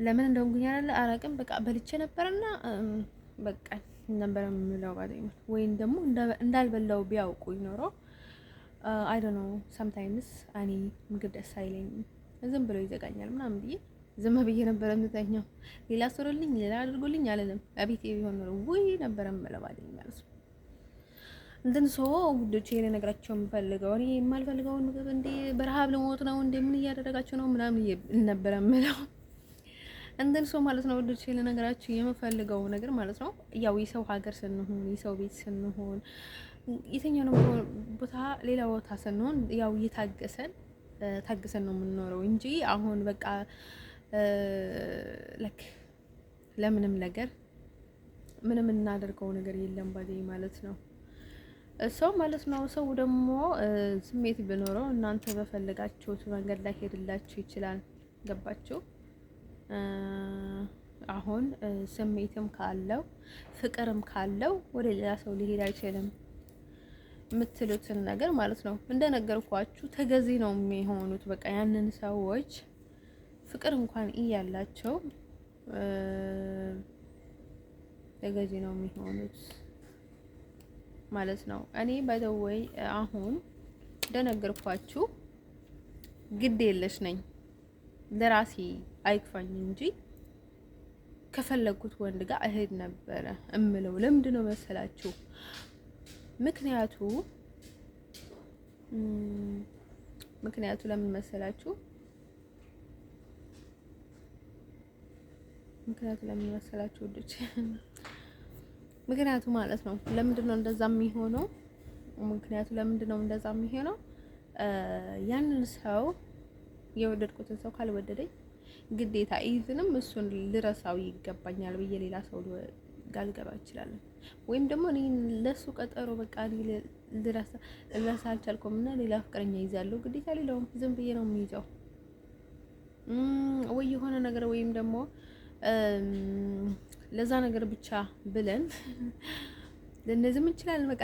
ለምን እንደሆንኩኝ አላውቅም በቃ በልቼ ነበርና በቃ ነበር የምለው ባይደኝ ወይም ደግሞ እንዳልበላው ቢያውቁኝ ኖሮ አይ ዶንት ኖ ሳምታይምስ እኔ ምግብ ደስ አይለኝም ዝም ብሎ ይዘጋኛል ምናምን ብዬ ዝም ብዬ ነበር የምተኛው። ሌላ ስሩልኝ ሌላ አድርጉልኝ አለለም። አቤቴ ቢሆን ነው ወይ ነበር የምለው ባይደኝ ማለት ነው። እንትን ሰው ውዶቼ ልነግራቸው የምፈልገው እኔ የማልፈልገውን ምግብ እንዴ በረሃብ ልሞት ነው እንዴ ምን እያደረጋቸው ነው ምናምን ነበረ የምለው እንትን ሰው ማለት ነው ውዶቼ ልነግራቸው የምፈልገው ነገር ማለት ነው ያው የሰው ሀገር ስንሆን የሰው ቤት ስንሆን የትኛውንም ቦታ ሌላ ቦታ ስንሆን ያው ታግሰን ነው የምንኖረው እንጂ አሁን በቃ ለክ ለምንም ነገር ምንም እናደርገው ነገር የለም ባዴ ማለት ነው። ሰው ማለት ነው። ሰው ደግሞ ስሜት ቢኖረው እናንተ በፈለጋችሁት መንገድ ላይ ሄድላችሁ ይችላል። ገባችሁ? አሁን ስሜትም ካለው ፍቅርም ካለው ወደ ሌላ ሰው ሊሄድ አይችልም። የምትሉትን ነገር ማለት ነው እንደነገርኳችሁ ተገዢ ነው የሚሆኑት። በቃ ያንን ሰዎች ፍቅር እንኳን እያላቸው ተገዢ ነው የሚሆኑት ማለት ነው። እኔ ባይዘወይ አሁን እንደነገርኳችሁ ግድ የለሽ ነኝ። ለራሴ አይክፋኝ እንጂ ከፈለጉት ወንድ ጋር እሄድ ነበረ እምለው። ለምንድን ነው መሰላችሁ? ምክንያቱ ለምን መሰላችሁ? ወዶች ምክንያቱ ማለት ነው። ለምንድን ነው እንደዛ የሚሆነው? ለምንድን ነው እንደዛ የሚሆነው? ያንን ሰው የወደድኩትን ሰው ካልወደደኝ ግዴታ ኢቭንም እሱን ልረሳው ይገባኛል ብዬ ሌላ ሰው ጋር ልገባ እችላለሁ። ወይም ደግሞ እኔ ለሱ ቀጠሮ በቃ ልረሳ አልቻልኩም እና ሌላ ፍቅረኛ ይዛለሁ። ግዴታ ሌላውም ዝም ብዬ ነው የሚይዘው ወይ የሆነ ነገር ወይም ደግሞ ለዛ ነገር ብቻ ብለን ለነዚህም እንችላለን። በቃ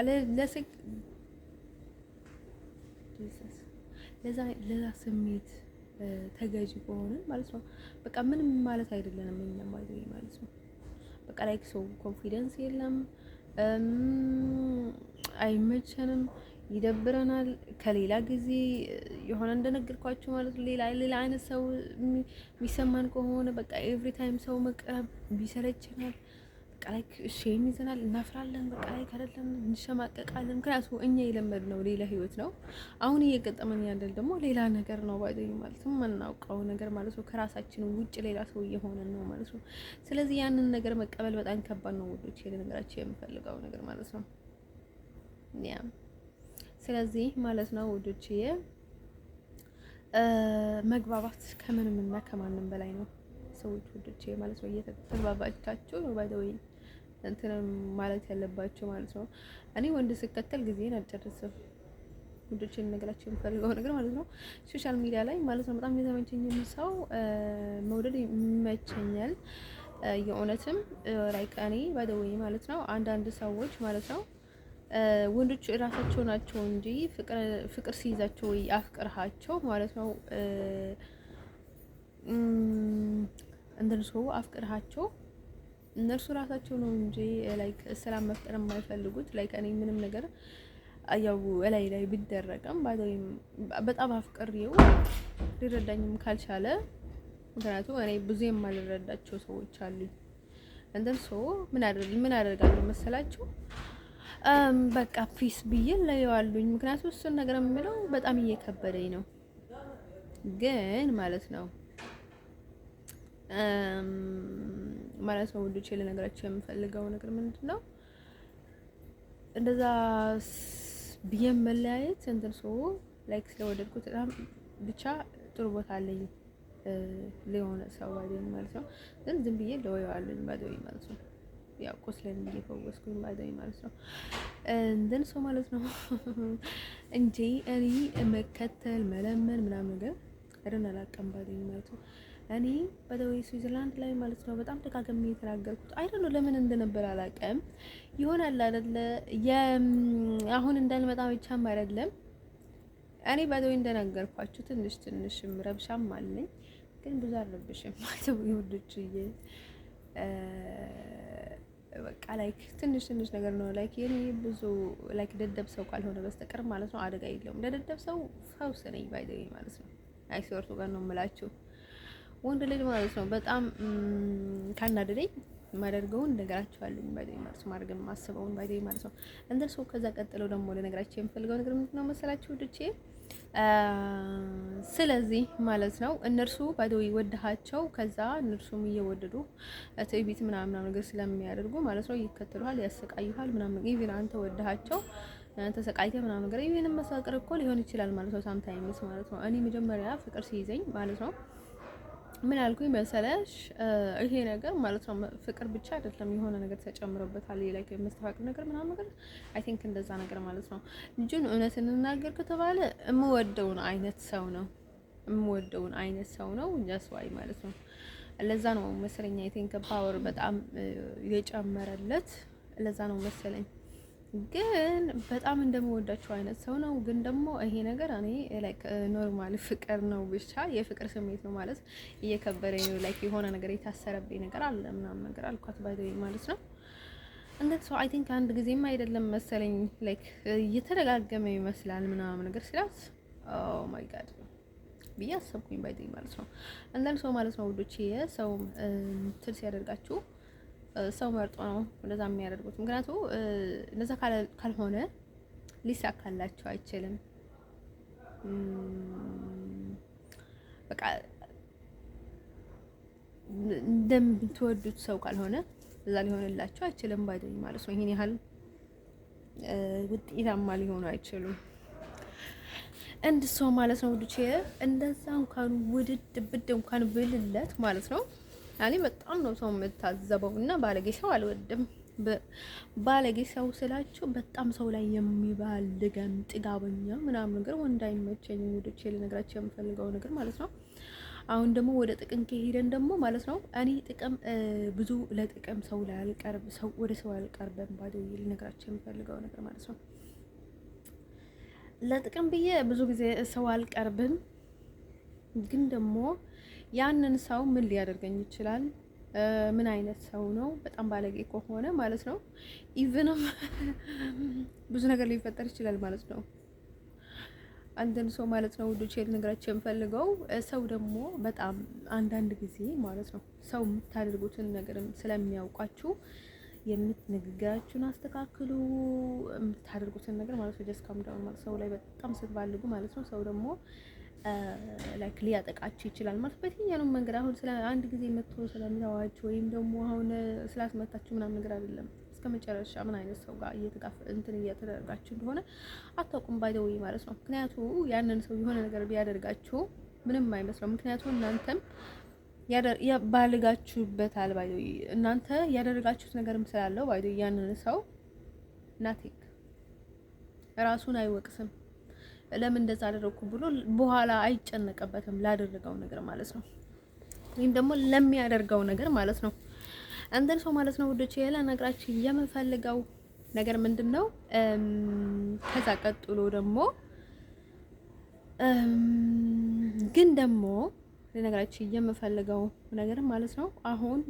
ለዛ ስሜት ተገዢ ከሆነ ማለት ነው። በቃ ምንም ማለት አይደለንም እኛ ማለት ነው። በቃ ላይክ ሰው ኮንፊደንስ የለም፣ አይመቸንም፣ ይደብረናል። ከሌላ ጊዜ የሆነ እንደነገርኳችሁ ማለት ሌላ አይነት ሰው የሚሰማን ከሆነ በቃ ኤቭሪ ታይም ሰው መቅረብ ቢሰለችናል። በቃ ላይክ ሼም ይዘናል፣ እናፍራለን። በቃ ላይክ አይደለም እንሸማቀቃለን። ምክንያቱም እኛ የለመድነው ሌላ ህይወት ነው። አሁን እየገጠመን ያለን ደግሞ ሌላ ነገር ነው ባይዘኝ ማለት ነው። የማናውቀው ነገር ማለት ነው። ከራሳችን ውጭ ሌላ ሰው እየሆነ ነው ማለት ነው። ስለዚህ ያንን ነገር መቀበል በጣም ከባድ ነው ውዶች። ልነግራችሁ የምፈልገው ነገር ማለት ነው ያ ስለዚህ ማለት ነው ውዶች መግባባት ከምንም እና ከማንም በላይ ነው። ሰዎች ውዶች ማለት ነው እየተግባባቻችሁ ነው ባይዘኝ እንትን ማለት ያለባቸው ማለት ነው። እኔ ወንድ ስከተል ጊዜን አልጨርስም ውዶችን ነገራቸው የምፈልገው ነገር ማለት ነው። ሶሻል ሚዲያ ላይ ማለት ነው በጣም የተመቸኝ ሰው መውደድ ይመቸኛል። የእውነትም ላይክ እኔ ባይዘወይ ማለት ነው አንዳንድ ሰዎች ማለት ነው ወንዶች እራሳቸው ናቸው እንጂ ፍቅር ሲይዛቸው ወይ አፍቅርሃቸው ማለት ነው እንደነሱ አፍቅርሃቸው እነርሱ ራሳቸው ነው እንጂ ላይክ ሰላም መፍጠር የማይፈልጉት። ላይክ እኔ ምንም ነገር ያው ላይ ቢደረግም ባይዘይም በጣም አፍቅሬው ሊረዳኝም ካልቻለ ምክንያቱም እኔ ብዙ የማልረዳቸው ሰዎች አሉኝ። እንደነሱ ምን አደርጋለሁ መሰላችሁ? በቃ ፒስ ብዬ ለየዋሉኝ። ምክንያቱም እሱን ነገር የምለው በጣም እየከበደኝ ነው። ግን ማለት ነው ውዶቼ ልነግራችሁ የምፈልገው ነገር ምንድነው እንደዛ ብዬ መለያየት እንትን ሰው ላይክ ስለወደድኩት በጣም ብቻ ጥሩ ቦታ አለኝ ለሆነ ሰው ባይደኝ ማለት ነው። ግን ዝም ብዬ ለወየዋለኝ ባይደኝ ማለት ነው። ያው ቁስሌን እየፈወስኩኝ ባይደኝ ማለት ነው። እንደን ሰው ማለት ነው እንጂ እኔ መከተል መለመን ምናምን ነገር አላውቅም ባይደኝ ማለት ነው። እኔ በደቡብ ስዊዘርላንድ ላይ ማለት ነው በጣም ደጋግሜ የተናገርኩት አይደል ነው። ለምን እንደነበር አላውቅም። ይሆናል አይደለ አሁን እንዳልመጣ ብቻም አይደለም። እኔ በደቡብ እንደነገርኳችሁ ትንሽም ረብሻም አለኝ፣ ግን ብዙ አልረብሽም ማለት ነው። ይወዱችዬ በቃ ላይክ ትንሽ ነገር ነው። ላይክ የኔ ብዙ ላይክ ደደብ ሰው ካልሆነ በስተቀር ማለት ነው አደጋ የለውም። ለደደብ ሰው ፈውስ ነኝ ባይደኝ ማለት ነው። አይሶርቱ ጋር ነው የምላችሁ ወንድ ልጅ ማለት ነው በጣም ካናደደኝ የማደርገውን ነገራቸዋለሁ ባይደይ ማለት ነው። ማድረግ የማስበውን ባይደይ ማለት ነው። እንደርሶ ከዛ ቀጥለው ደግሞ ለነገራቸው የምፈልገው ነገር ምንድን ነው መሰላችሁ ውዶቼ? ስለዚህ ማለት ነው እነርሱ ባይደይ ወደሃቸው ከዛ እነርሱም እየወደዱ ትዕቢት ምናምን ነገር ስለሚያደርጉ ማለት ነው ይከተሉሃል፣ ያሰቃዩሃል ምናምን። ኢቭን አንተ ወደሃቸው ተሰቃይተህ ምናምን ነገር ኢቭን መሳቀር እኮ ሊሆን ይችላል ማለት ነው። ሳምታይምስ ማለት ነው እኔ መጀመሪያ ፍቅር ሲይዘኝ ማለት ነው ምን አልኩኝ መሰለሽ? ይሄ ነገር ማለት ነው ፍቅር ብቻ አይደለም የሆነ ነገር ተጨምሮበታል፣ ሌላ የመስተፋቅር ነገር ምናምን ነገር አይ ቲንክ እንደዛ ነገር ማለት ነው። ልጁን እውነት እንናገር ከተባለ የምወደውን አይነት ሰው ነው ጃስዋይ ማለት ነው። ለዛ ነው መሰለኝ አይ ቲንክ ፓወር በጣም የጨመረለት ለዛ ነው መሰለኝ። ግን በጣም እንደምወዳቸው አይነት ሰው ነው። ግን ደግሞ ይሄ ነገር እኔ ላይክ ኖርማል ፍቅር ነው ብቻ የፍቅር ስሜት ነው ማለት እየከበረኝ ነው። ላይክ የሆነ ነገር የታሰረብኝ ነገር አለ ምናምን ነገር አልኳት ባይደይ ማለት ነው። እንደት ሰው አይ ቲንክ አንድ ጊዜም አይደለም መሰለኝ ላይክ እየተደጋገመ ይመስላል ምናምን ነገር ሲላት ኦ ማይ ጋድ ብዬ አሰብኩኝ ባይደይ ማለት ነው። እንደን ሰው ማለት ነው ውዶቼ ሰው ትል ሲያደርጋችሁ ሰው መርጦ ነው እንደዛ የሚያደርጉት። ምክንያቱም እንደዛ ካልሆነ ሊሳካላቸው አይችልም። በቃ እንደምትወዱት ሰው ካልሆነ እዛ ሊሆንላቸው አይችልም ባይደኝ ማለት ነው። ይሄን ያህል ውጤታማ ሊሆኑ አይችሉም። እንድ ሰው ማለት ነው ውዱቼ እንደዛ እንኳን ውድድ ብድ እንኳን ብልለት ማለት ነው ያኔ በጣም ነው ሰው የምታዘበው እና ባለጌ ሰው አልወድም። ባለጌ ሰው ስላችሁ በጣም ሰው ላይ የሚባልገን ጥጋበኛ ምናምን ነገር ወንድ አይመቸኝም ውዶቼ ልነግራችሁ የምፈልገው ነገር ማለት ነው። አሁን ደግሞ ወደ ጥቅም ከሄደን ደግሞ ማለት ነው እኔ ጥቅም ብዙ ለጥቅም ሰው ላይ አልቀርብ ሰው ወደ ሰው አልቀርብም ባይደይ ልነግራችሁ የምፈልገው ነገር ማለት ነው። ለጥቅም ብዬ ብዙ ጊዜ ሰው አልቀርብም። ግን ደግሞ ያንን ሰው ምን ሊያደርገኝ ይችላል? ምን አይነት ሰው ነው? በጣም ባለጌ ከሆነ ማለት ነው ኢቭንም ብዙ ነገር ሊፈጠር ይችላል ማለት ነው። አንድን ሰው ማለት ነው ውዶቼ ልነግራችሁ የምፈልገው ሰው ደግሞ በጣም አንዳንድ ጊዜ ማለት ነው ሰው የምታደርጉትን ነገርም ስለሚያውቃችሁ ንግግራችሁን አስተካክሉ። የምታደርጉትን ነገር ማለት ነው ጀስት ካም ዳውን ማለት ሰው ላይ በጣም ስትባልጉ ማለት ነው ሰው ደግሞ ላይክ ሊያጠቃችሁ ይችላል ማለት በየትኛውም መንገድ። አሁን ስለ አንድ ጊዜ መጥቶ ስለሚታዋችሁ ወይም ደግሞ አሁን ስላስመታችሁ ምናምን ነገር አይደለም። እስከ መጨረሻ ምን አይነት ሰው ጋር እየተደረጋችሁ እንደሆነ አታውቁም ባይደውይ ማለት ነው። ምክንያቱ ያንን ሰው የሆነ ነገር ቢያደርጋችሁ ምንም አይመስለው። ምክንያቱ እናንተም ባልጋችሁበታል ባይደውይ እናንተ ያደረጋችሁት ነገርም ስላለው ባይደውይ ያንን ሰው ናቲክ ራሱን አይወቅስም። ለምን እንደዛ አደረኩ ብሎ በኋላ አይጨነቅበትም ላደረገው ነገር ማለት ነው። ወይም ደግሞ ለሚያደርገው ነገር ማለት ነው። እንደን ሰው ማለት ነው ውዶቼ ለነገራችሁ የምፈልገው ነገር ምንድነው? ከዛ ቀጥሎ ደግሞ ግን ደግሞ ለነገራችሁ የምፈልገው ነገር ማለት ነው አሁን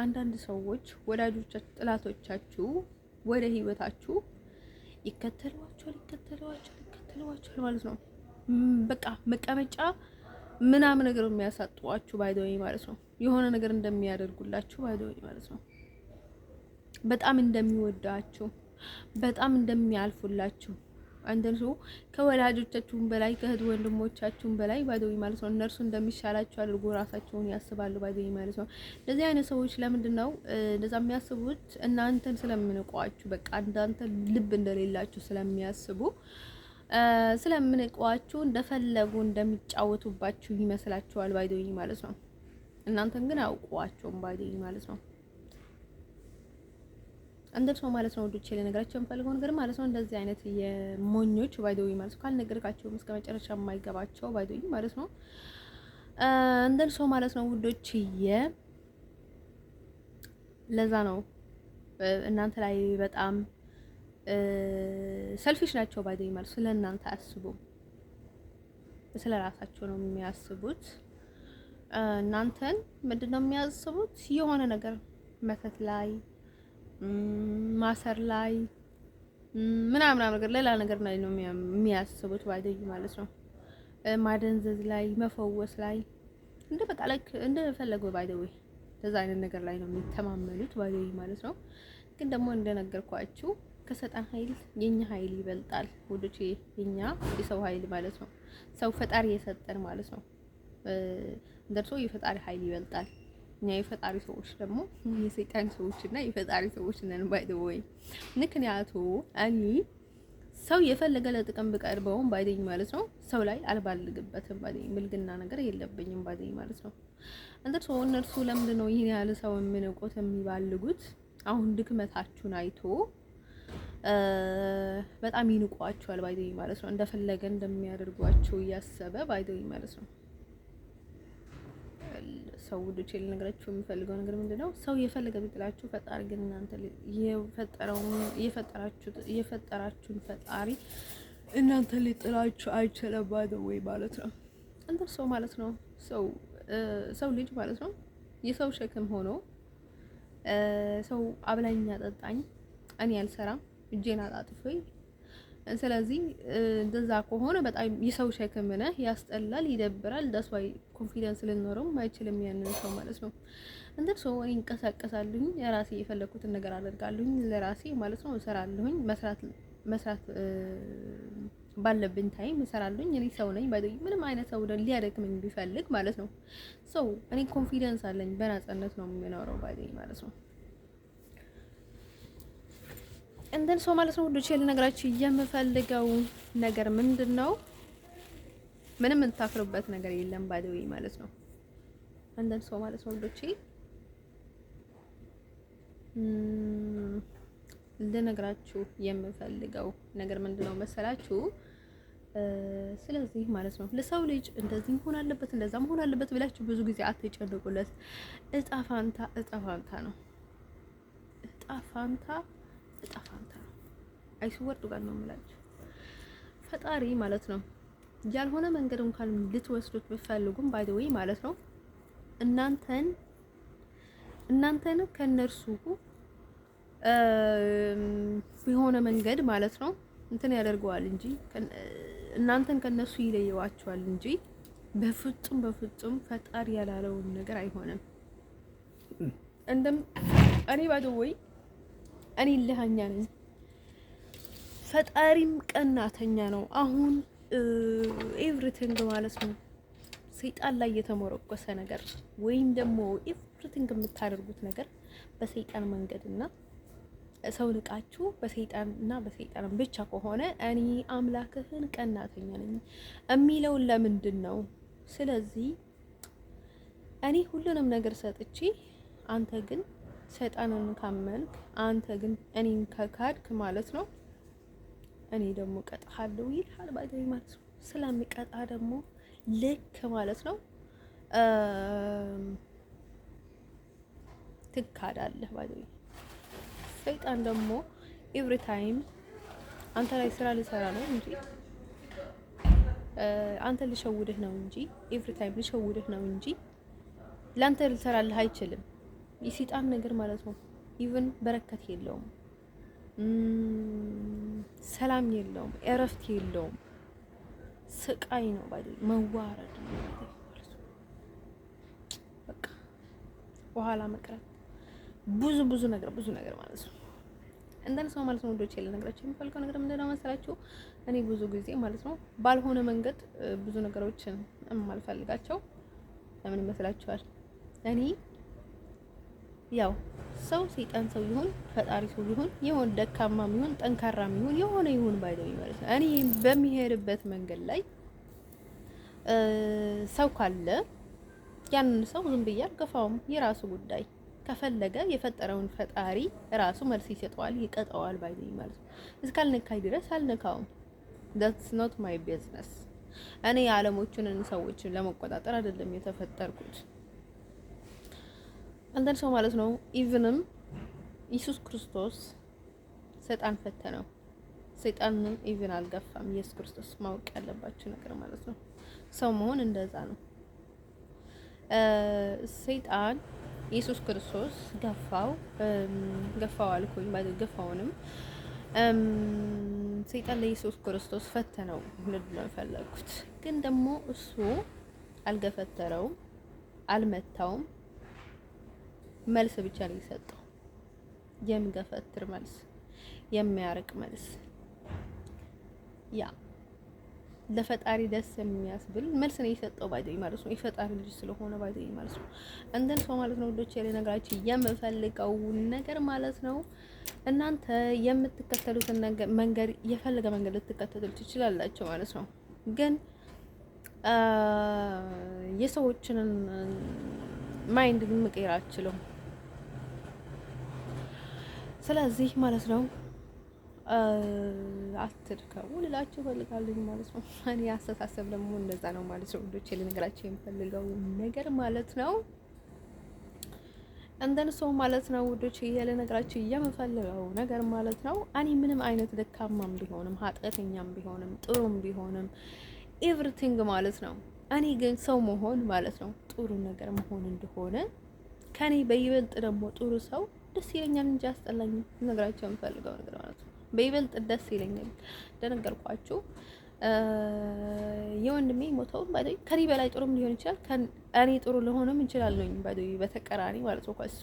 አንዳንድ ሰዎች ወዳጆቻችሁ፣ ጥላቶቻችሁ ወደ ህይወታችሁ ይከተሏቸዋል ማለት ነው። በቃ መቀመጫ ምናምን ነገር የሚያሳጧችሁ ባይደውይ ማለት ነው። የሆነ ነገር እንደሚያደርጉላችሁ ባይደውይ ማለት ነው። በጣም እንደሚወዳችሁ፣ በጣም እንደሚያልፉላችሁ አንደርሱ ከወላጆቻችሁም በላይ ከእህት ወንድሞቻችሁም በላይ ባይደውይ ማለት ነው። እነርሱ እንደሚሻላችሁ አድርጎ ራሳቸውን ያስባሉ ባይደውይ ማለት ነው። እንደዚህ አይነት ሰዎች ለምንድን ነው እንደዛ የሚያስቡት? እናንተን ስለምንቋችሁ፣ በቃ እንዳንተ ልብ እንደሌላችሁ ስለሚያስቡ ስለምንቋችሁ እንደፈለጉ እንደሚጫወቱባችሁ ይመስላችኋል ባይደውይ ማለት ነው። እናንተን ግን አውቋቸውም ባይደውይ ማለት ነው። እንደርሶ ማለት ነው ወዶቼ ለነገራችሁ የምፈልገው ነገር ማለት ነው እንደዚህ አይነት የሞኞች ባይደውይ ማለት ነው ካልነገርካቸውም እስከ መጨረሻ የማይገባቸው ባይደውይ ማለት ነው። እንደርሶ ማለት ነው ውዶች ለዛ ነው እናንተ ላይ በጣም ሰልፊሽ ናቸው ባይደውይ ማለት ስለ እናንተ አስቡ፣ ስለ ራሳቸው ነው የሚያስቡት። እናንተን ምንድነው የሚያስቡት? የሆነ ነገር መተት ላይ ማሰር ላይ ምናምን ነገር ሌላ ነገር ላይ ነው የሚያስቡት ባይደውይ ማለት ነው። ማደንዘዝ ላይ መፈወስ ላይ እንደ በቃ ላይክ እንደፈለገው ባይደውይ እንደዛ አይነት ነገር ላይ ነው የሚተማመኑት ባይዘይ ማለት ነው። ግን ደግሞ እንደነገርኳችሁ ከሰይጣን ኃይል የኛ ኃይል ይበልጣል ወዶቼ። የኛ የሰው ኃይል ማለት ነው ሰው ፈጣሪ የሰጠን ማለት ነው። እንደርሶ የፈጣሪ ኃይል ይበልጣል። እኛ የፈጣሪ ሰዎች ደግሞ የሰይጣን ሰዎች እና የፈጣሪ ሰዎች ነን ባይ ዘ ወይ። ምክንያቱ እኔ ሰው የፈለገ ለጥቅም ብቀርበውም ባይደኝ ማለት ነው ሰው ላይ አልባልግበትም ባይደኝ ብልግና ነገር የለብኝም ባይደኝ ማለት ነው። እንደርሶ እነርሱ ለምንድን ነው ይሄን ያህል ሰው የሚንቁት የሚባልጉት? አሁን ድክመታችሁን አይቶ በጣም ይንቋችኋል ባይደኝ ማለት ነው። እንደፈለገ እንደሚያደርጓቸው እያሰበ ባይደኝ ማለት ነው። ሰው ልጅ ልነግራችሁ የሚፈልገው ነገር ምንድነው? ሰው የፈለገ ቢጥላችሁ ፈጣሪ ግን እናንተ የፈጠራችሁን ፈጣሪ እናንተ ሊጥላችሁ አይችልም ወይ ማለት ነው። እንትን ሰው ማለት ነው ሰው ልጅ ማለት ነው የሰው ሸክም ሆኖ ሰው አብላኝ አጠጣኝ እኔ አልሰራም እጄን አጣጥፎኝ። ስለዚህ እንደዛ ከሆነ በጣም የሰው ሸክም ነህ፣ ያስጠላል፣ ይደብራል። ዳስዋይ ኮንፊደንስ ልኖረው አይችልም ያንን ሰው ማለት ነው። እንደም ሰው እኔ እንቀሳቀሳለሁኝ የራሴ የፈለኩትን ነገር አደርጋለሁኝ ለራሴ ማለት ነው። እሰራለሁኝ መስራት ባለብኝ ታይም እሰራለሁኝ። እኔ ሰው ነኝ ባይደይ ምንም አይነት ሰው ሊያደክመኝ ቢፈልግ ማለት ነው ሰው እኔ ኮንፊደንስ አለኝ በነፃነት ነው የምኖረው ባይደይ ማለት ነው። እንደን ሰው ማለት ነው ወዶቼ ልነግራችሁ የምፈልገው ነገር ምንድነው? ምንም እንታፍሩበት ነገር የለም ባይደይ ማለት ነው። እንደን ሰው ማለት ነው ወዶቼ ልነግራችሁ የምፈልገው ነገር ምንድነው መሰላችሁ? ስለዚህ ማለት ነው ለሰው ልጅ እንደዚህ መሆን አለበት እንደዛ መሆን አለበት ብላችሁ ብዙ ጊዜ አትጨነቁለት። እጣ ፋንታ ነው። እጣ ፋንታ ነው። አይስወርዱ ጋር ነው የምላችሁ። ፈጣሪ ማለት ነው ያልሆነ መንገድ እንኳን ልትወስዱት ብትፈልጉም ባይ ዘ ወይ ማለት ነው እናንተን ከነርሱ የሆነ መንገድ ማለት ነው እንትን ያደርገዋል እንጂ እናንተን ከነሱ ይለየዋቸዋል እንጂ በፍጹም ፈጣሪ ያላለውን ነገር አይሆንም። እኔ ባይ ዘ ወይ እኔ ልሃኛ ነኝ፣ ፈጣሪም ቀናተኛ ነው። አሁን ኤቭሪቲንግ ማለት ነው ሰይጣን ላይ የተመረኮሰ ነገር ወይም ደግሞ ኤቭሪቲንግ የምታደርጉት ነገር በሰይጣን መንገድና ሰው ልቃችሁ በሰይጣንና በሰይጣን ብቻ ከሆነ እኔ አምላክህን ቀናተኛ ነኝ የሚለው ለምንድን ነው? ስለዚህ እኔ ሁሉንም ነገር ሰጥቼ አንተ ግን ሰይጣንን ካመንክ አንተ ግን እኔን ከካድክ ማለት ነው እኔ ደግሞ ቀጣሃለሁ ይልሃል ባይደይ ማለት ነው። ስለሚቀጣ ደግሞ ልክ ማለት ነው ትካዳለህ ባይደይ። ሰይጣን ደግሞ ኤቭሪ ታይም አንተ ላይ ስራ ሊሰራ ነው እንጂ አንተ ልሸውድህ ነው እንጂ ኤቭሪ ታይም ልሸውድህ ነው እንጂ ላንተ ልሰራልህ አይችልም። የሰይጣን ነገር ማለት ነው ኢቭን በረከት የለውም፣ ሰላም የለውም፣ እረፍት የለውም። ስቃይ ነው ባይደይ መዋረድ ነው ማለት ነው። በቃ በኋላ መቅረት ብዙ ነገር ማለት ነው። እንደነ ሰው ማለት ነው ወዶቼ ልነግራችሁ የምፈልገው ነገር ምንድነው መሰላችሁ? እኔ ብዙ ጊዜ ማለት ነው ባልሆነ መንገድ ብዙ ነገሮችን የማልፈልጋቸው ለምን ይመስላችኋል? እኔ ያው ሰው ሰይጣን ሰው ይሁን ፈጣሪ ሰው ይሁን የሆነ ደካማም ይሁን ጠንካራም ይሁን ይሁን ባይደው ማለት ነው እኔ በሚሄድበት መንገድ ላይ ሰው ካለ ያንን ሰው ዝም ብዬ አልገፋውም። የራሱ ጉዳይ ከፈለገ የፈጠረውን ፈጣሪ ራሱ መልስ ይሰጠዋል፣ ይቀጣዋል ባይደው ማለት ነው። እስካልነካይ ድረስ አልነካውም። that's not my business። እኔ የዓለሞችን ሰዎችን ለመቆጣጠር አይደለም የተፈጠርኩት። አንተን ሰው ማለት ነው ኢቭንም ኢየሱስ ክርስቶስ ሰይጣን ፈተነው። ሰይጣንን ኢቭን አልገፋም። ኢየሱስ ክርስቶስ ማወቅ ያለባችሁ ነገር ማለት ነው ሰው መሆን እንደዛ ነው። ሰይጣን ኢየሱስ ክርስቶስ ገፋው አልኩኝ ማለት ገፋውንም ሰይጣን ለኢየሱስ ክርስቶስ ፈተነው ልንለው ፈለኩት። ግን ደግሞ እሱ አልገፈተረውም፣ አልመታውም። መልስ ብቻ ነው የሰጠው። የሚገፈትር መልስ፣ የሚያርቅ መልስ፣ ያ ለፈጣሪ ደስ የሚያስብል መልስ ነው የሰጠው ባይዘኝ ማለት ነው። የፈጣሪ ልጅ ስለሆነ ባይዘኝ ማለት ነው። እንደን ሰው ማለት ነው ወዶች ነገራችሁ የምፈልገው ነገር ማለት ነው። እናንተ የምትከተሉትን ነገር መንገድ የፈለገ መንገድ ልትከተሉ ትችላላችሁ ማለት ነው። ግን የሰዎችን ማይንድ መቀየር አትችሉም። ስለዚህ ማለት ነው አትድከሙ ልላችሁ እፈልጋለሁ ማለት ነው። እኔ አስተሳሰብ ደግሞ እንደዛ ነው ማለት ነው። ወንዶቼ ልነግራችሁ የምፈልገው ነገር ማለት ነው እንደን ሰው ማለት ነው ወንዶቼ ልነግራችሁ የምፈልገው ነገር ማለት ነው። እኔ ምንም አይነት ደካማም ቢሆንም ኃጢአተኛም ቢሆንም ጥሩም ቢሆንም ኤቭሪቲንግ ማለት ነው። እኔ ግን ሰው መሆን ማለት ነው ጥሩ ነገር መሆን እንደሆነ ከኔ በይበልጥ ደግሞ ጥሩ ሰው ደስ ይለኛል እንጂ አስጠላኝም። ልነግራችሁ የምፈልገው ነገር ማለት ነው በይበልጥ ደስ ይለኛል። እንደነገርኳችሁ የወንድሜ ሞተው ባይ ከኔ በላይ ጥሩም ሊሆን ይችላል። እኔ ጥሩ ለሆነም እንችላለኝ ባይ በተቀራኒ ማለት ነው። ከሱ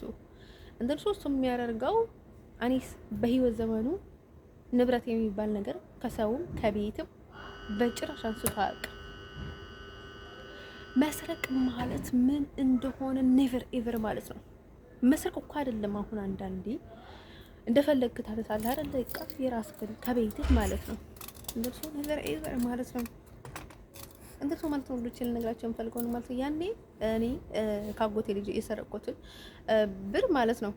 እንደ ሶስቱ የሚያደርገው እኔ በህይወት ዘመኑ ንብረት የሚባል ነገር ከሰውም ከቤትም በጭራሽ አንስቶ አያውቅም። መስረቅ ማለት ምን እንደሆነ ኔቨር ኤቨር ማለት ነው። መስረቅ እኮ አይደለም። አሁን አንዳንዴ እንደፈለግክ ታነሳለህ አይደል? ይቃፍ የራስህን ከቤትህ ማለት ነው። እንደሱ ነገር ኤቨር ማለት ነው። እንደሱ ማለት ነው። ልጅ ልነግራቸው የምፈልገው ማለት ነው። ያኔ እኔ ካጎቴ ልጅ የሰረቅኩትን ብር ማለት ነው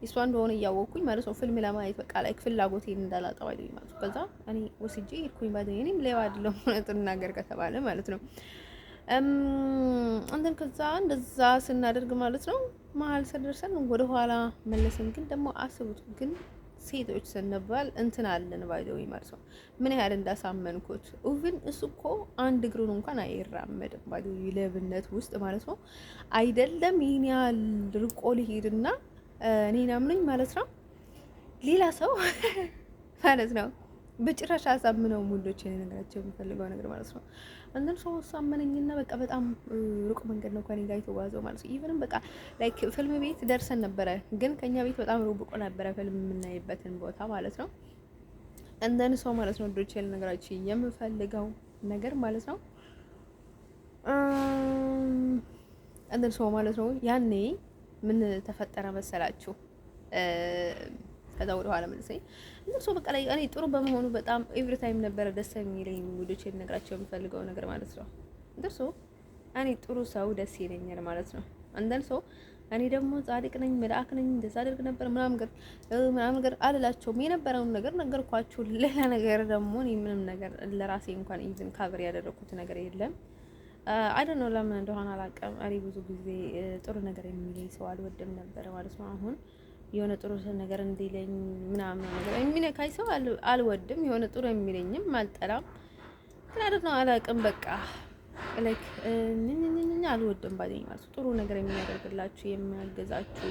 እሷ እንደሆነ እያወቅኩኝ ማለት ነው ፊልም ለማየት በቃ ላይ ፍላጎቴን እንዳላጣው አይደል ማለት ነው። ከዛ እኔ ወስጄ ይርኩኝ ባደኝ እኔም ሌባ አይደለም እውነቱን እናገር ከተባለ ማለት ነው። አንተን ከዛ እንደዛ ስናደርግ ማለት ነው መሀል ስደርሰን ወደ ኋላ መለስን። ግን ደግሞ አስቡት ግን ሴቶች ስንባል እንትን አለን ባይደው ማለት ነው። ምን ያህል እንዳሳመንኩት ኡቭን እሱ እኮ አንድ እግሩን እንኳን አይራመድም ባይደው ለብነት ውስጥ ማለት ነው። አይደለም ይሄን ያህል ርቆ ሊሄድና እኔን አምነኝ ማለት ነው ሌላ ሰው ማለት ነው በጭራሽ አሳምነው ሙንዶች ነገራቸው የሚፈልገው ነገር ማለት ነው። አንተን ሰው አሳመነኝና በቃ በጣም ሩቅ መንገድ ነው ከኔ ጋር የተጓዘው ማለት ነው። ኢቭንም በቃ ላይክ ፊልም ቤት ደርሰን ነበረ፣ ግን ከኛ ቤት በጣም ሩቅ ነበረ ፊልም የምናይበትን ቦታ ማለት ነው። አንተን ሰው ማለት ነው ወንዶች ነገራቸው የምፈልገው ነገር ማለት ነው። አንተን ሰው ማለት ነው ያኔ ምን ተፈጠረ መሰላችሁ? ከዛ ወደ ኋላ መልሰኝ እንደሱ በቃ ላይ እኔ ጥሩ በመሆኑ በጣም ኤቭሪ ታይም ነበረ ደስ የሚለኝ ሙዶቼ ልነግራቸው የምፈልገው ነገር ማለት ነው። እንደሱ እኔ ጥሩ ሰው ደስ ይለኛል ማለት ነው። አንዳንድ ሰው እኔ ደግሞ ጻድቅ ነኝ መልአክ ነኝ እንደዛ አድርግ ነበር ምናምን ነገር አልላቸውም። የነበረውን ነገር ነገርኳችሁ። ሌላ ነገር ደግሞ እኔ ምንም ነገር ለራሴ እንኳን ኢቭን ካቨር ያደረኩት ነገር የለም። አይ ዶንት ኖ ለምን እንደሆነ አላውቅም። እኔ ብዙ ጊዜ ጥሩ ነገር የሚለኝ ሰው አልወድም ነበር ማለት ነው። አሁን የሆነ ጥሩ ነገር እንዲለኝ ምናምን ነገር የሚነካኝ ሰው አልወድም። የሆነ ጥሩ የሚለኝም አልጠላም። ግን አይደለም አላውቅም። በቃ ላይክ አልወድም ባለኝ ማለት ጥሩ ነገር የሚያደርግላችሁ የሚያገዛችሁ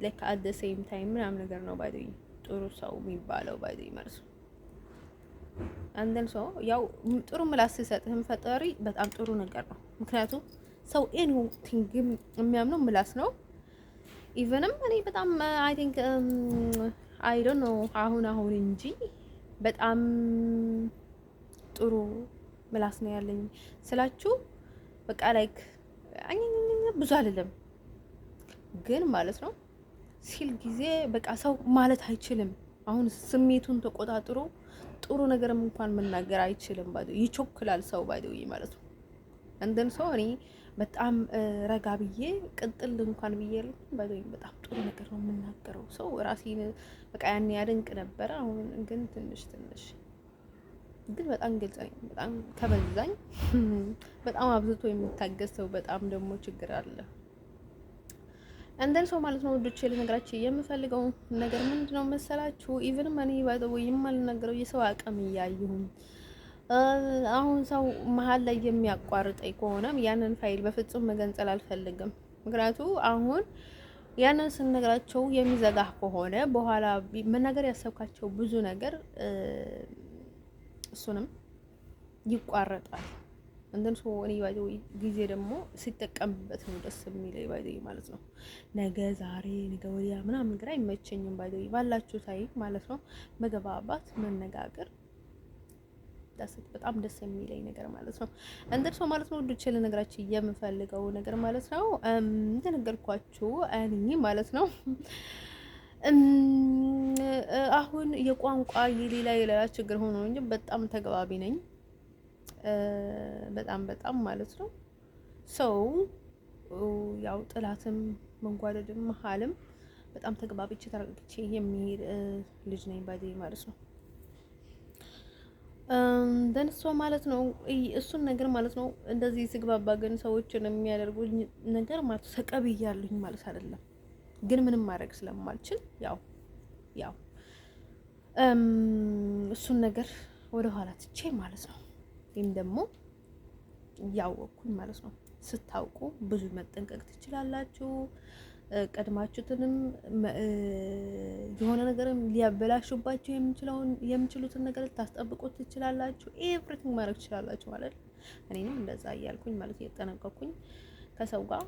ላይክ አት ዘ ሴም ታይም ምናምን ነገር ነው ባለኝ ጥሩ ሰው የሚባለው ባለኝ ማለት ነው። አንደን ሰው ያው ጥሩ ምላስ ሲሰጥህም ፈጣሪ በጣም ጥሩ ነገር ነው። ምክንያቱም ሰው ኤኒቲንግ የሚያምነው ምላስ ነው። ኢቨንም እኔ በጣም አይ ቲንክ አይ ዶንት ኖ አሁን እንጂ በጣም ጥሩ ምላስ ነው ያለኝ ስላችሁ በቃ ላይክ ብዙ አይደለም ግን ማለት ነው ሲል ጊዜ በቃ ሰው ማለት አይችልም። አሁን ስሜቱን ተቆጣጥሮ ጥሩ ነገርም እንኳን መናገር አይችልም። ባዶ ይቾክላል ሰው ባዶ ማለት ነው። እንደን ሰው እኔ በጣም ረጋ ብዬ ቅጥል እንኳን ብዬ ባዶ በጣም ጥሩ ነገር ነው የምናገረው። ሰው ራሴን በቃ ያኔ ያደንቅ ነበር። አሁን ግን ትንሽ ግን በጣም ግልጽ ነኝ። በጣም ከበዛኝ በጣም አብዝቶ የሚታገስ ሰው በጣም ደግሞ ችግር አለ። እንደን ሰው ማለት ነው ወዶቼ ልነግራችሁ የምፈልገው ነገር ምንድነው መሰላችሁ? ኢቭን ማኒ ባይዘው የማልናገረው የሰው አቅም እያየሁኝ አሁን ሰው መሀል ላይ የሚያቋርጠኝ ከሆነ ያንን ፋይል በፍጹም መገንጸል አልፈልግም። ምክንያቱም አሁን ያንን ስነግራቸው የሚዘጋህ ከሆነ በኋላ መናገር ያሰብካቸው ብዙ ነገር እሱንም ይቋረጣል። እንደን ሶ እኔ ባይዘው ጊዜ ደግሞ ሲጠቀምበት ነው ደስ የሚለኝ ባይዘው ማለት ነው። ነገ ዛሬ ነገ ወዲያ ምናምን ግራ አይመቸኝም ባይዘው ባላችሁ ታይ ማለት ነው። መገባባት መነጋገር በጣም ደስ የሚለኝ ነገር ማለት ነው። እንደን ሶ ማለት ነው ወንዶች ለነገራችሁ የምፈልገው ነገር ማለት ነው እንደነገርኳችሁ እኔ ማለት ነው አሁን የቋንቋ የሌላ ችግር ሆኖ እንጂ በጣም ተግባቢ ነኝ። በጣም ማለት ነው ሰው ያው ጥላትም መንጓደድም መሀልም በጣም ተግባብቼ ተረጋግቼ የሚሄድ ልጅ ነኝ ባይዴ ማለት ነው። ደንሶ ማለት ነው እሱን ነገር ማለት ነው እንደዚህ ስግባባ ግን ሰዎችን የሚያደርጉኝ ነገር ማለት ተቀብያለሁኝ ማለት አይደለም፣ ግን ምንም ማድረግ ስለማልችል ያው እሱን ነገር ወደ ኋላ ትቼ ማለት ነው ወይም ደግሞ ያወቅኩኝ ማለት ነው። ስታውቁ ብዙ መጠንቀቅ ትችላላችሁ። ቀድማችሁትንም የሆነ ነገርም ሊያበላሹባችሁ የሚችሉትን ነገር ልታስጠብቁት ትችላላችሁ። ኤቭሪቲንግ ማድረግ ትችላላችሁ ማለት ነው። እኔንም እንደዛ እያልኩኝ ማለት እየተጠነቀቅኩኝ ከሰው ጋር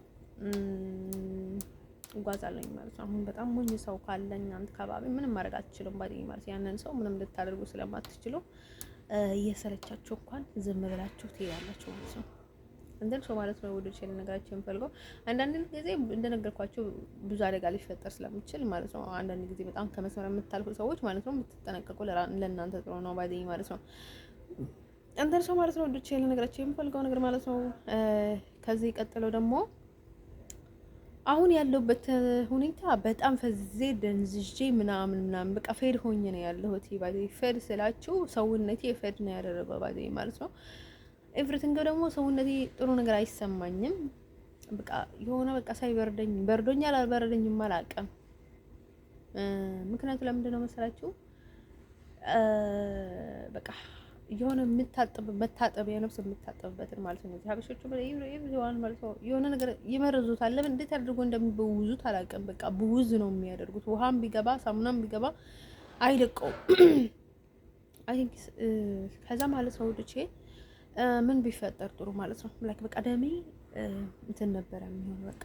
እጓዛለኝ ማለት ነው። አሁን በጣም ሞኝ ሰው ካለኝ አንተ ከባቢ ምንም ማድረግ አትችሉም ባዲኝ ማለት ያንን ሰው ምንም ልታደርጉ ስለማትችሉ እየሰለቻችሁ እንኳን ዝም ብላችሁ ትሄዳላችሁ ማለት ነው። እንደን ሰው ማለት ነው ወደ ቼል ነገራችሁ የምፈልገው አንዳንድ ጊዜ እንደነገርኳችሁ ብዙ አደጋ ሊፈጠር ስለሚችል ማለት ነው። አንዳንድ ጊዜ በጣም ከመስመር የምታልፉ ሰዎች ማለት ነው የምትጠነቀቁ ለእናንተ ጥሩ ነው ባዲኝ ማለት ነው። እንደን ሰው ማለት ነው ወደ ቼል ነገራችሁ የምፈልገው ነገር ማለት ነው። ከዚህ ቀጥለው ደግሞ አሁን ያለውበት ሁኔታ በጣም ፈዝዤ ደንዝዤ ምናምን በቃ ፌድ ሆኜ ነው ያለሁት። ባዲኝ ፌድ ስላችሁ ሰውነቴ ፌድ ነው ያደረገው ባዲኝ ማለት ነው። ኤቭሪቲንግ ደግሞ ሰውነቴ ጥሩ ነገር አይሰማኝም። በቃ የሆነ በቃ ሳይበርደኝ በርዶኛል አልበረደኝም አላውቅም። ምክንያቱ ለምንድን ነው መሰላችሁ? በቃ የሆነ መታጠቢያ ነፍስ የምታጠብበትን ማለት ነው። ሀበሾቹ ማለት ነው የሆነ ነገር ይመርዙታል። ለምን እንዴት አድርጎ እንደሚበውዙት አላውቅም። በቃ ብውዝ ነው የሚያደርጉት። ውሃም ቢገባ ሳሙናም ቢገባ አይለቀው። አይ ቲንክ ከዛ ማለት ነው ወጥቼ ምን ቢፈጠር ጥሩ ማለት ነው ላይክ በቃ ደሜ እንትን ነበር የሚሆን በቃ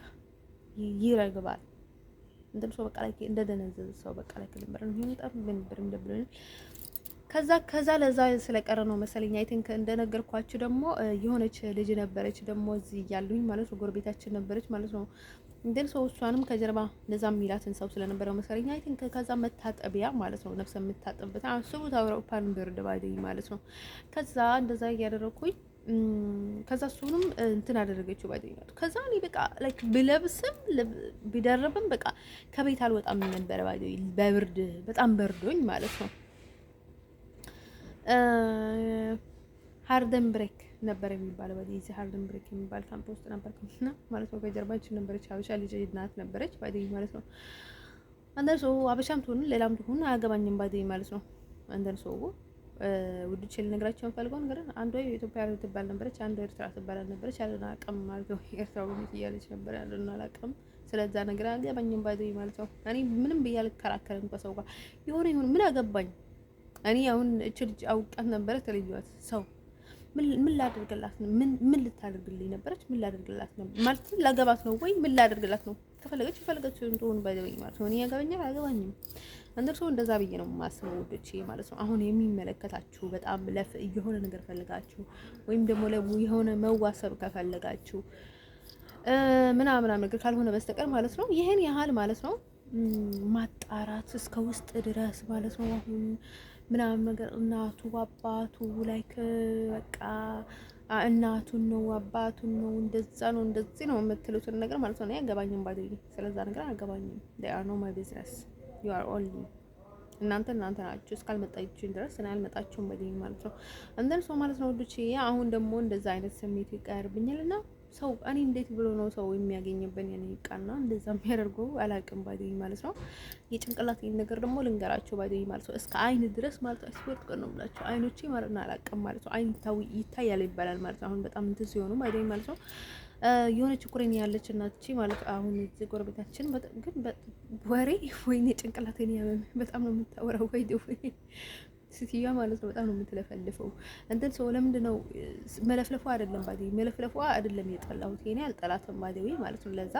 ይረግባል። እንደም ሰው በቃ ላይክ እንደደነዘዘ ሰው በቃ ላይክ ነበር የሚሆን በጣም ነበር እንደብለኝ። ከዛ ለዛ ስለቀረ ነው መሰለኝ አይ ቲንክ እንደነገርኳችሁ ደግሞ የሆነች ልጅ ነበረች ደግሞ እዚህ ያሉኝ ማለት ነው ጎረቤታችን ነበረች ማለት ነው። እንደን ሰው እሷንም ከጀርባ ለዛ ሚላትን ሰው ስለነበረው መሰለኝ አይ ቲንክ ከዛ መታጠቢያ ማለት ነው ነፍስ የምታጠብበት አስቡት አውሮፓን ብርድ ባይደኝ ማለት ነው። ከዛ እንደዛ እያደረኩኝ ከዛ እሱንም እንትን አደረገችው ባይደኝ። ከዛ እኔ በቃ ላይክ ብለብስም ቢደርብም በቃ ከቤት አልወጣም ነበር ባይደኝ በብርድ በጣም በርዶኝ ማለት ነው። ሃርደን ብሬክ ነበር የሚባለው በዚህ ሃርደን ብሬክ የሚባል ካምፕ ውስጥ ነበርኩና ማለት ነው። ከጀርባችን ነበረች ሀበሻ ልጅ እናት ነበረች ባይደኝ ማለት ነው። አንደር ሰው ሀበሻም ትሁን ሌላም ትሁን አያገባኝም ባይደኝ ማለት ነው። አንደር ሰው ውድቼ ልነግራችሁ የምፈልገው ነገር አንዷ የኢትዮጵያ ትባል ነበረች፣ አንዷ ኤርትራ ትባል ነበረች። ያለና አቀም ማለት ነው ኤርትራው እያለች ነበር ያለና አላቀም ስለዛ ነገር አያገባኝም ባይደኝ ማለት ነው። እኔ ምንም ብዬ አልከራከርም ከሰው ጋር የሆነ ይሁን ምን አገባኝ። እኔ አሁን እቺ ልጅ አውቃት ነበረ ተለዩት ሰው ምን ላደርግላት ነው? ምን ልታደርግልኝ ነበረች? ምን ላደርግላት ነው ማለት ላገባት ነው ወይ ምን ላደርግላት ነው? ከፈለገች እንደሆነ ባይደኝ ማለት ነው። እኔ ያገባኛል አያገባኝም። አንደር ሰው እንደዛ ብዬ ነው የማስበው ውዶቼ ማለት ነው። አሁን የሚመለከታችሁ በጣም የሆነ ነገር ፈልጋችሁ ወይም ደግሞ የሆነ መዋሰብ ከፈለጋችሁ ምናምን ነገር ካልሆነ በስተቀር ማለት ነው ይሄን ያህል ማለት ነው ማጣራት እስከ ውስጥ ድረስ ማለት ነው። አሁን ምናምን ነገር እናቱ አባቱ ላይክ በቃ እናቱን ነው አባቱን ነው እንደዛ ነው እንደዚህ ነው የምትሉትን ነገር ማለት ነው ያገባኝም ባይደኝ ስለዛ ነገር አያገባኝም። they are no my business you are only እናንተ ናችሁ እስካልመጣችሁ ድረስ እኔ አልመጣችሁም ባይደኝ ማለት ነው። እንደን ሰው ማለት ነው ወዶቼ አሁን ደግሞ እንደዛ አይነት ስሜት ይቀርብኛልና ሰው እኔ እንዴት ብሎ ነው ሰው የሚያገኝብን የኔ ቃና እንደዛ የሚያደርገው አላውቅም ባይደኝ ማለት ነው። የጭንቅላት ነገር ደግሞ ልንገራቸው ባይደኝ ማለት ነው እስከ አይን ድረስ ማለት ነው ስፖርት ቀን ነው ብላችሁ አይኖቼ ማለት ነው አላውቅም ማለት ነው አይን ይታያል ይባላል ማለት ነው። አሁን በጣም እንትን ሲሆኑ ባይደኝ ማለት ነው የሆነች ኩሬን ያለች እናትቺ ማለት አሁን እዚህ ጎረቤታችን ግን ወሬ ወይኔ ጭንቅላቴን ያመመኝ በጣም ነው የምታወራው ወይ ስትያ ማለት ነው በጣም ነው የምትለፈልፈው። እንትን ሰው ለምንድን ነው መለፍለፏ አይደለም ባዴ መለፍለፏ አይደለም የጠላሁት የኔ አልጠላትም ባዴ ማለት ነው። ለዛ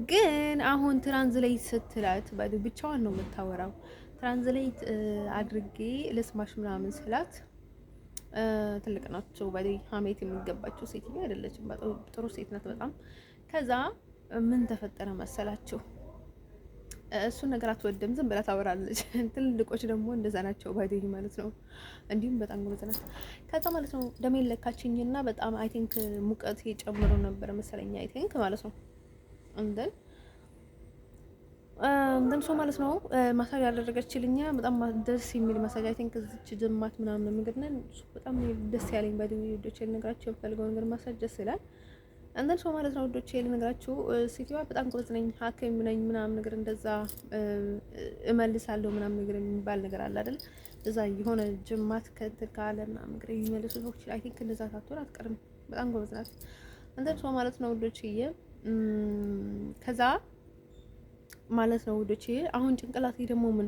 ግን አሁን ትራንዝሌት ስትላት ባዴ ብቻዋን ነው የምታወራው። ትራንዝሌት አድርጌ ልስማሽ ምናምን ስላት ትልቅ ናቸው ባዴ ሀሜት የሚገባቸው ሴትዮ አይደለችም። ጥሩ ሴት ናት በጣም። ከዛ ምን ተፈጠረ መሰላችሁ? እሱን ነገር አትወድም፣ ዝም ብላ ታወራለች። ትልልቆች ደግሞ እንደዛ ናቸው ባይደኝ ማለት ነው። እንዲሁም በጣም ጎበዝ ናት። ከዛ ማለት ነው ደሜን ለካችኝና በጣም አይ ቲንክ ሙቀት የጨምሮ ነበር መሰለኝ አይ ቲንክ ማለት ነው። እንደን ሰው ማለት ነው ማሳጅ ያደረገችልኝ በጣም ደስ የሚል ማሳጅ አይ ቲንክ እዚች ጅማት ምናምን ነገርነን በጣም ደስ ያለኝ ባይደኝ ልጆች ልነግራቸው የምፈልገው ነገር ማሳጅ ደስ ይላል። አንደን ሰው ማለት ነው ወዶቼ ልነግራችሁ ሴትዮዋ በጣም ጎበዝ ነኝ ሐኪም ነኝ ምናምን ነገር እንደዛ እመልሳለሁ ምናምን ነገር የሚባል ነገር አለ አይደል? እዛ የሆነ ጅማት ከተካለ ምናምን ነገር የሚመልሱ ሰዎች አይ ቲንክ እንደዛ ሳትሆን አትቀርም። በጣም ጎበዝ ናት። አንደን ሰው ማለት ነው ወዶቼ ከዛ ማለት ነው ወዶቼ አሁን ጭንቅላቴ ደግሞ ምን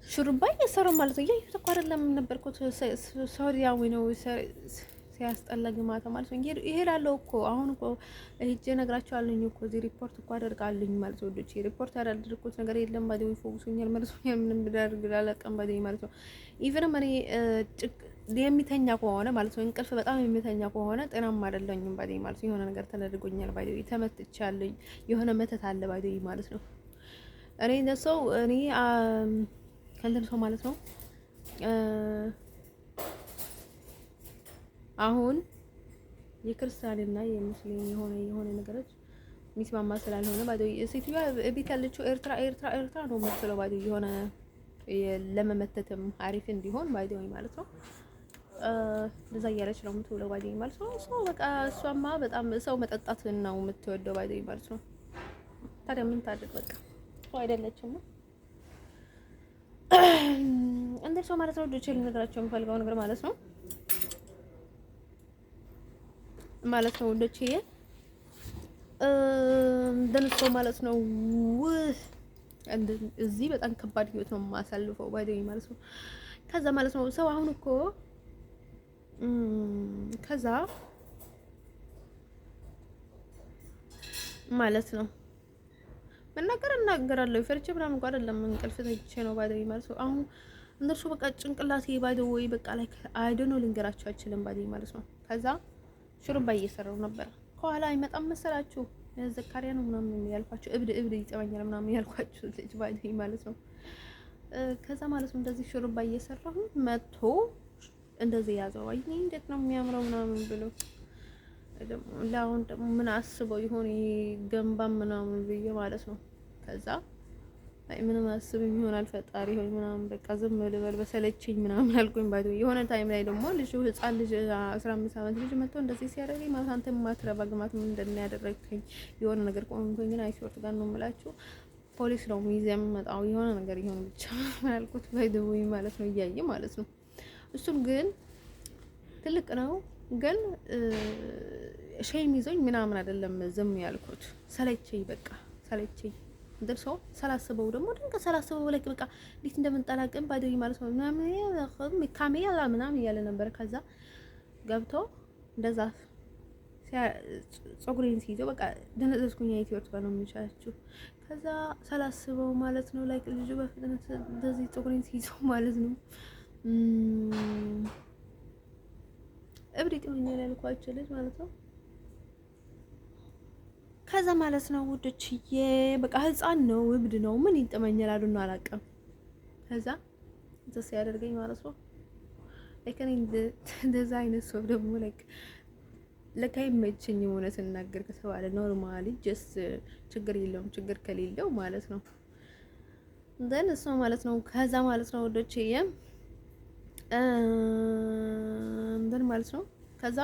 ሹሩባ እየሰራሁ ማለት ነው። ያዩት እኮ አይደለም ነበርኩት ሶሪያ ወይ ነው ሲያስጠላ ግማታ ማለት ነው። ይሄዳለው እኮ አሁን እኮ ሄጄ እነግራቸዋለሁ እኮ እዚህ ሪፖርት እኮ አደርጋለሁ ማለት ነው። ወዶቼ ሪፖርት ያደረኩት ነገር የለም ባዲ ይፎጉሱኛል መልሶኛል ምንም ብዳርግ አላውቅም ባዲ ማለት ነው። ኢቭን እኔ የሚተኛ ከሆነ ማለት ነው እንቅልፍ በጣም የሚተኛ ከሆነ ጤናማ አይደለኝም ባዲ ማለት ነው። የሆነ ነገር ተደርጎኛል ባዲ ተመትቻለሁ፣ የሆነ መተት አለ ባዲ ማለት ነው። እኔ እንደሰው እኔ ከእንትን ሰው ማለት ነው አሁን የክርስቲያንና የሙስሊም የሆነ ነገሮች ሚስማማ ስላልሆነ ባዶ ሴትዮዋ ቤት ያለችው ኤርትራ ነው የምትለው ባዶ የሆነ ለመመተትም አሪፍ እንዲሆን ባዶ ማለት ነው። እንደዛ እያለች ነው የምትውለው ባዶ ማለት ነው። ሰው በቃ እሷማ በጣም ሰው መጠጣት ነው የምትወደው ባዶ ማለት ነው። ታዲያ ምን ታድርግ በቃ ሰው አይደለችም ነው እንዴ ሰው ማለት ነው። ልጆቼ ልነግራቸው የምፈልገው ነገር ማለት ነው ወንዶቼ እንደነሱ ማለት ነው። እዚህ በጣም ከባድ ህይወት ነው የማሳልፈው ባይደኝ ማለት ነው። ከዛ ማለት ነው ሰው አሁን እኮ ከዛ ማለት ነው እናገራለሁ ፈርቼ ምናምን እንኳን አይደለም እንቅልፍ ተይቼ ነው ባይደኝ ማለት ነው። አሁን እነሱ በቃ ጭንቅላቴ ባይደው ወይ በቃ ላይ አይደኖ ልንገራቸው አይችልም ባይደኝ ማለት ነው። ከዛ ሹሩባ እየሰራው ነበር። ከኋላ አይመጣም መሰላችሁ ዘካሪያ ነው ምናምን ያልኳችሁ እብድ ይጠመኛል ምናምን ያልኳችሁ ልጅ ባይደኝ ማለት ነው። ከዛ ማለት ነው እንደዚህ ሹሩባ እየሰራሁ መጥቶ እንደዚህ ያዘው። አይ እንዴት ነው የሚያምረው ምናምን ብሎ ደግሞ ምን አስበው ይሆን ገንባም ምናምን ብዬ ማለት ነው። ከዛ አይ ምንም አስብም ይሆናል ፈጣሪ ሆይ ምናምን በቃ ዝም ልበል በሰለችኝ ምናምን አልኩኝ። ባዶ የሆነ ታይም ላይ ደግሞ ልጅ ህፃን ልጅ 15 ዓመት ልጅ መጥቶ እንደዚህ ሲያደርገኝ ማለት አንተ ማትረባ ግማት ምን እንደሚያደርገኝ የሆነ ነገር ቆንጆኝ ግን አይሾርት ጋር ነው የምላችሁ ፖሊስ ነው ሚዚየም መጣው የሆነ ነገር ይሆን ብቻ ምን አልኩት ባይደው ማለት ነው እያየ ማለት ነው። እሱም ግን ትልቅ ነው ግን ሼም ይዞኝ ምናምን አይደለም ዝም ያልኩት ሰለቸኝ በቃ ሰለቸኝ። እንደርሶ ሰላስበው ደግሞ ድንገት ሰላስበው ላይ በቃ እንዴት እንደምንጠላቀም ባይደኝ ማለት ነው ምናምን ካሜራ ምናምን እያለ ነበር። ከዛ ገብቶ እንደዛ ጸጉሬን ሲይዘው በቃ ደነዘዝኩኝ። አይቲወርት ጋር ነው የሚቻላችሁ። ከዛ ሰላስበው ማለት ነው ላይ ልጁ በፍጥነት እንደዚህ ጸጉሬን ሲይዘው ማለት ነው እብሪት ምን ያልኳቸው ልጅ ማለት ነው። ከዛ ማለት ነው ውዶችዬ በቃ ህፃን ነው እብድ ነው ምን ይጠመኛል አሉና አላውቅም። ከዛ እንደዛ ያደርገኝ ማለት ነው ለከኔ እንደዛ አይነት ሰው ደግሞ ለካ ይመችኝ ሆነ ስናገር ከተባለ ኖርማሊ ጀስት ችግር የለውም ችግር ከሌለው ማለት ነው እንደን እሱ ማለት ነው። ከዛ ማለት ነው ወዶቼ እንደን ማለት ነው። ከዛ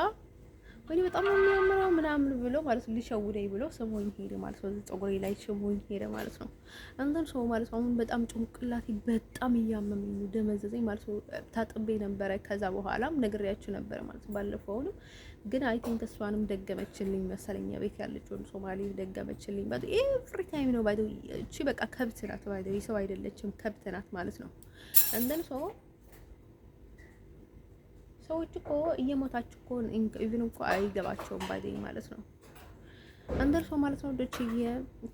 ወይኔ በጣም ነው የሚያምረው ምናምን ብሎ ማለት ነው ሊሸውደኝ ብሎ ስሞኝ ሄደ ማለት ነው። ፀጉሬ ላይ ስሞኝ ሄደ ማለት ነው። አንተን ሰው ማለት ነው። አሁን በጣም ጭንቅላቴ በጣም እያመመኝ ነው፣ ደመዘዘኝ ማለት ነው። ታጥቤ ነበረ ከዛ በኋላም ነግሬያችሁ ነበረ ማለት ነው ባለፈው ነው። ግን አይ ቲንክ እሷንም ደገመችልኝ መሰለኝ፣ ቤት ያለችውን ሶማሌ ደገመችልኝ። ባዶ ኤቭሪ ታይም ነው ባዶ። እቺ በቃ ከብት ናት ባዶ፣ ሰው አይደለችም ከብት ናት ማለት ነው። አንተን ሰው ሰዎች እኮ እየሞታችሁ እኮ ኢቭን እኮ አይገባቸውም ባይደኝ ማለት ነው። አንደርሶ ማለት ነው ዶችዬ።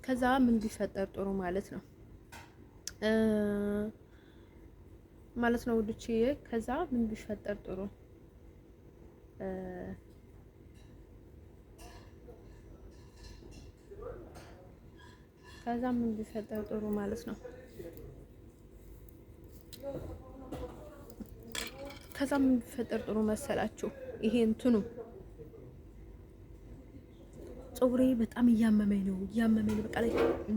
ከዛ ምን ቢፈጠር ጥሩ ማለት ነው ማለት ነው ዶችዬ። ከዛ ምን ቢፈጠር ጥሩ ከዛ ምን ቢፈጠር ጥሩ ማለት ነው። ከዛ ምን ቢፈጠር ጥሩ መሰላችሁ? ይሄ እንትኑ ፀጉሬ በጣም እያመመኝ ነው በቃ ላይ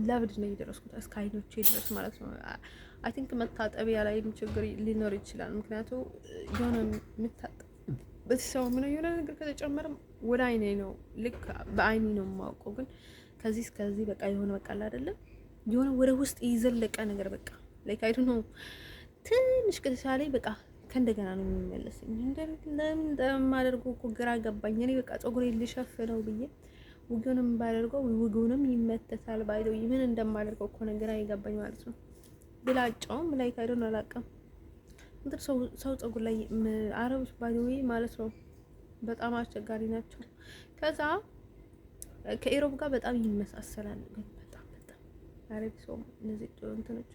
ለብድ ነው የደረስኩት እስከ አይኖቼ ድረስ ማለት ነው። አይ ቲንክ መታጠቢያ ላይ ችግር ሊኖር ይችላል። ምክንያቱም የሆነ የምታጠብበት ሰው ምን የሆነ ነገር ከተጨመረ ወደ አይኔ ነው ልክ በአይኔ ነው የማውቀው። ግን ከዚህ እስከዚህ በቃ የሆነ በቃ አይደለም የሆነ ወደ ውስጥ ይዘለቀ ነገር በቃ ላይክ አይ ዶንት ኖ ትንሽ ከተሻለኝ በቃ ከእንደገና ነው የሚመለስኝ። ለምን እንደማደርገው እኮ ግራ ገባኝ። እኔ በቃ ፀጉሬን ልሸፍነው ብዬ ውጉንም ባደርገው ውጉንም ይመተታል ባይደው ምን እንደማደርገው እኮ ነገር አይገባኝ ማለት ነው። ብላጫውም ላይ ካይዶን አላውቅም። እንትን ሰው ፀጉር ላይ አረቦች ባይደው ማለት ነው በጣም አስቸጋሪ ናቸው። ከዛ ከኢሮብ ጋር በጣም ይመሳሰላል ግን አረብ ሰው እነዚህ እንትኖች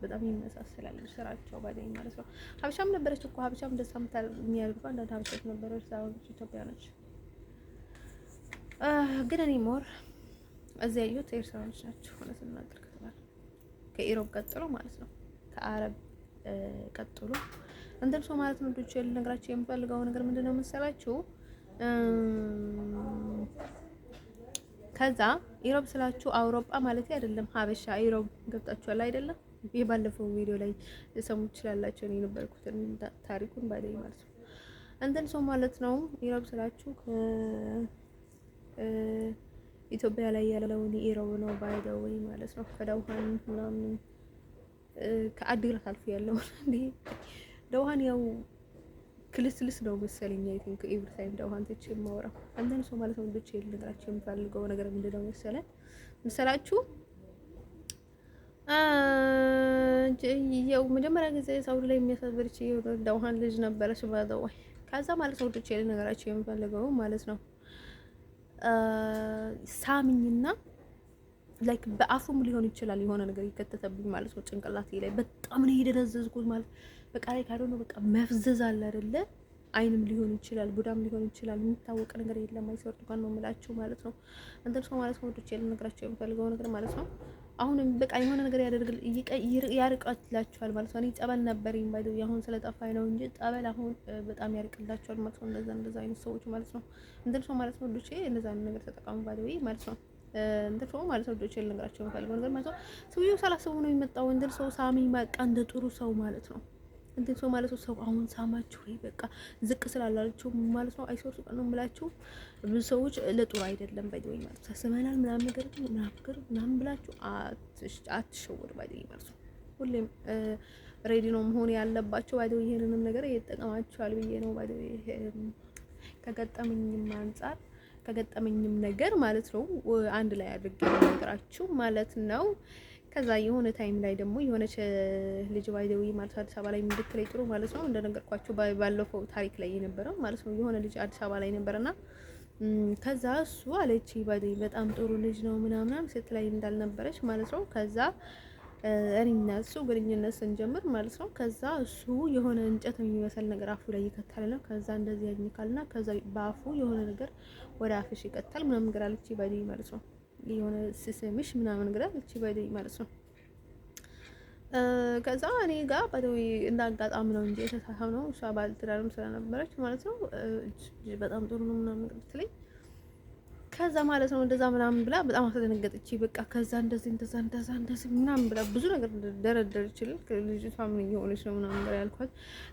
በጣም ይመሳሰላል ስራቸው ባይደኝ ማለት ነው። ሀበሻም ነበረች እኮ ሀበሻም ደስ የሚያደርጉ አንዳንድ ሀበሻዎች ነበረች። ዛሬዎች ኢትዮጵያኖች ግን እኔ ሞር እዚያ ያዩት ኤርትራኖች ናቸው ሆነ ስናገር ከተባለ ከኢሮብ ቀጥሎ ማለት ነው። ከአረብ ቀጥሎ እንደም ሰው ማለት ነው። ልጆች ልነግራችሁ የምፈልገው ነገር ምንድነው መሰላችሁ? ከዛ ኢሮብ ስላችሁ አውሮፓ ማለት አይደለም፣ ሀበሻ ኢሮብ ገብታችኋል አይደለም? ይሄ ባለፈው ቪዲዮ ላይ ሰሙ ይችላላችሁ እኔ ነበርኩትን ታሪኩን ባይደይ ማለት ነው። እንደን ሰው ማለት ነው። ኢሮብ ስላችሁ ኢትዮጵያ ላይ ያለውን ኢሮብ ነው ባይደው ወይ ማለት ነው። ከደውሃን ምናምን ከአዲግራት አልፎ ያለው እንዴ ደውሃን ያው ክልስልስ ነው መሰለኝ። አይ ቲንክ ኤቭሪ ታይም ደውሃን ተች የማወራው አንተን ሰው ማለት ነው። ልጅ ልነግራችሁ የምፈልገው ነገር ምንድነው መሰላችሁ? ያው መጀመሪያ ጊዜ ሳውዲ ላይ የሚያሳብርች ደውሃን ልጅ ነበረች ባደው። ከዛ ማለት ነው ልጅ ልነግራችሁ የምፈልገው ማለት ነው ሳሚኝና ላይክ በአፉም ሊሆን ይችላል የሆነ ነገር ይከተተብኝ ማለት ነው ጭንቅላቴ ላይ በጣም ነው የደረዘዝኩት ማለት በቃ ላይ ካዶነ በቃ መፍዘዝ አለ አይደለ? አይንም ሊሆን ይችላል ቡዳም ሊሆን ይችላል የሚታወቅ ነገር የለም። አይሰርቱ ጋር ነው የምላችሁ ማለት ነው። አንተም ሰው ማለት ነው ወዶች ልነግራችሁ የምፈልገው ነገር ማለት ነው። አሁንም በቃ የሆነ ነገር ያርቃላችኋል ማለት ነው። እኔ ጸበል ነበርኝ ባይደው አሁን ስለጠፋኝ ነው እንጂ ጸበል አሁን በጣም ያርቅላችኋል ማለት ነው። እንደዛ አይነት ሰዎች ማለት ነው። እንደም ሰው ማለት ነው ወዶች እንደዛ ነገር ተጠቀሙ ባይደው ማለት ነው። እንደ ሰው ማለት ነው ወዶች ልነግራችሁ የምፈልገው ነገር ማለት ነው። ሰውየው ሳላስበው ነው የመጣው። እንደ ሰው ሳሚ በቃ እንደ ጥሩ ሰው ማለት ነው። እንዴ ሰው ማለት ነው። ሰው አሁን ሳማችሁ ወይ በቃ ዝቅ ስላላችሁ ማለት ነው። አይሶርሱ ቀን ነው የምላችሁ። ብዙ ሰዎች ለጥሩ አይደለም ባይደይ ማለት ነው። ተሰማናል ምናምን ነገር ምናምን ብላችሁ አትሸወዱ ባይደይ ማለት ነው። ሁሌም ሬዲ ነው መሆን ያለባችሁ ባይደይ። ይሄንንም ነገር እየተጠቀማችኋል ብዬ ነው ባይደይ ከገጠመኝም አንፃር ከገጠመኝም ነገር ማለት ነው አንድ ላይ አድርጌ ነገራችሁ ማለት ነው። ከዛ የሆነ ታይም ላይ ደግሞ የሆነች ልጅ ባይደዊ ማለት አዲስ አበባ ላይ ምንድክለይ ጥሩ ማለት ነው እንደነገርኳችሁ ባለፈው ታሪክ ላይ የነበረው ማለት ነው። የሆነ ልጅ አዲስ አበባ ላይ ነበርና ከዛ እሱ አለች ባይደዊ በጣም ጥሩ ልጅ ነው ምናምን ሴት ላይ እንዳልነበረች ማለት ነው። ከዛ እኔና እሱ ግንኙነት ስንጀምር ማለት ነው። ከዛ እሱ የሆነ እንጨት የሚመስል ነገር አፉ ላይ ይከታልና ከዛ እንደዚህ ያኝካልና ከዛ በአፉ የሆነ ነገር ወደ አፍሽ ይከታል ምናምን ነገር አለች ባይደዊ ማለት ነው። የሆነ ስስምሽ ምናምን ነገር አለች ባይደይ ማለት ነው። ከዛ እኔ ጋር ባይደይ እንዳጋጣም ነው እንጂ የተሳሳመው እሷ ባልትዳርም ስለነበረች ማለት ነው። በጣም ጥሩ ነው ምናምን ነገር ትለኝ ከዛ ማለት ነው እንደዛ ምናምን ብላ በጣም አስደነገጠች። በቃ ከዛ እንደዚህ ምናምን ብላ ብዙ ነገር ደረደር ይችላል። ልጅቷ ምን እየሆነች ነው ምናምን ነገር ያልኳት።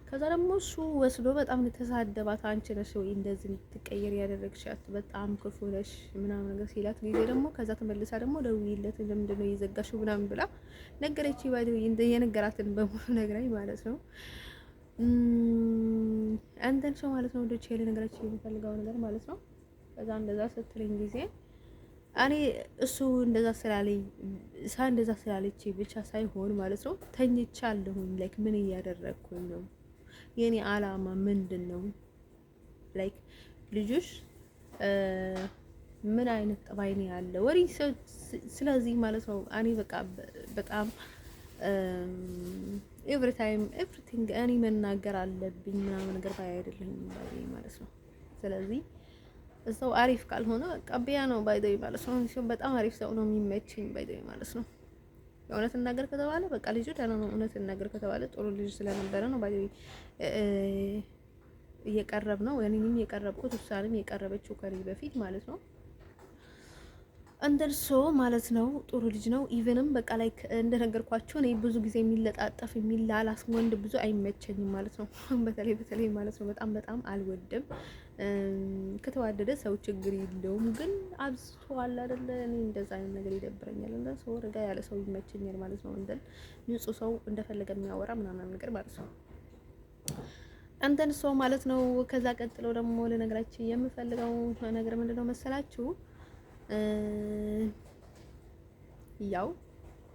ከዛ ደግሞ እሱ ወስዶ በጣም የተሳደባት። አንቺ ነሽ ወይ እንደዚህ እንድትቀየር ያደረግሻት? በጣም ክፉ ነሽ ምናምን ነገር ሲላት ጊዜ ደግሞ ከዛ ተመልሳ ደግሞ ደውዪለት ለምንድን ነው እየዘጋሽው ምናምን ብላ ነገረች። ባይደው የነገራትን በሙሉ ነግራኝ ማለት ነው። አንተን ሰው ማለት ነው ወደ ቼሌ ነገራችን የሚፈልገው ነገር ማለት ነው። ከዛ እንደዛ ስትለኝ ጊዜ እኔ እሱ እንደዛ ስላለኝ እንደዛ ስላለች ብቻ ሳይሆን ማለት ነው ተኝቻለሁኝ። ላይክ ምን እያደረግኩኝ ነው? የኔ አላማ ምንድን ነው? ላይክ ልጆች ምን አይነት ጠባይ ነው ያለ ወሬ። ስለዚህ ማለት ነው እኔ በቃ በጣም ኤቭሪ ታይም ኤቭሪቲንግ እኔ መናገር አለብኝ ምናምን ነገር ባይ አይደለም ማለት ነው። ስለዚህ ሰው አሪፍ ካልሆነ ቀቢያ ነው ባይደይ ማለት ነው። እሱ በጣም አሪፍ ሰው ነው የሚመችኝ ባይደይ ማለት ነው። የእውነት እናገር ከተባለ በቃ ልጁ ደህና ነው። እውነት እናገር ከተባለ ጥሩ ልጅ ስለነበረ ነው ባይደይ እየቀረብ ነው። እኔንም የቀረብኩት እሷንም የቀረበችው ከኔ በፊት ማለት ነው። እንደርሶ ማለት ነው ጥሩ ልጅ ነው። ኢቨንም በቃ ላይ እንደነገርኳችሁ እኔ ብዙ ጊዜ የሚለጣጠፍ የሚላላስ ወንድ ብዙ አይመቸኝም ማለት ነው። በተለይ ማለት ነው በጣም አልወድም። ከተዋደደ ሰው ችግር የለውም፣ ግን አብዝቷል አይደለ? እኔ እንደዛ አይነት ነገር ይደብረኛል። እንደ ሰው ረጋ ያለ ሰው ይመቸኛል ማለት ነው። እንደ ንጹህ ሰው እንደፈለገ የሚያወራ ምናምን ነገር ማለት ነው። አንተን ሰው ማለት ነው። ከዛ ቀጥለው ደግሞ ለነገራችን የምፈልገው ነገር ምንድነው መሰላችሁ? ያው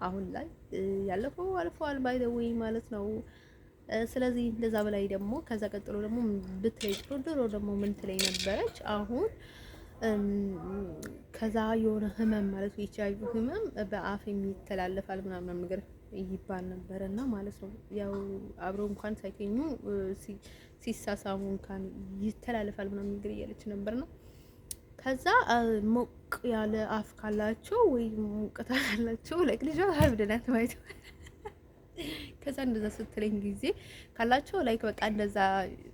አሁን ላይ ያለፈው አልፏል ባይ ዘ ዌይ ማለት ነው። ስለዚህ እንደዛ በላይ ደግሞ ከዛ ቀጥሎ ደግሞ ብትለይ ጥሩ ድሮ ደግሞ ምን ትለይ ነበረች? አሁን ከዛ የሆነ ህመም ማለት ኤች አይ ቪ ህመም በአፍ የሚተላለፋል ምናምን ነገር ይባል ነበርና ማለት ነው። ያው አብረው እንኳን ሳይገኙ ሲሳሳሙ እንኳን ይተላለፋል ምናምን ነገር እያለች ነበር ነው። ከዛ ሞቅ ያለ አፍ ካላችሁ ወይ ሙቀታ ካላችሁ ለቅ ልጅ አብደናት ማለት ነው። ከዛ እንደዛ ስትለኝ ጊዜ ካላችሁ ላይክ በቃ እንደዛ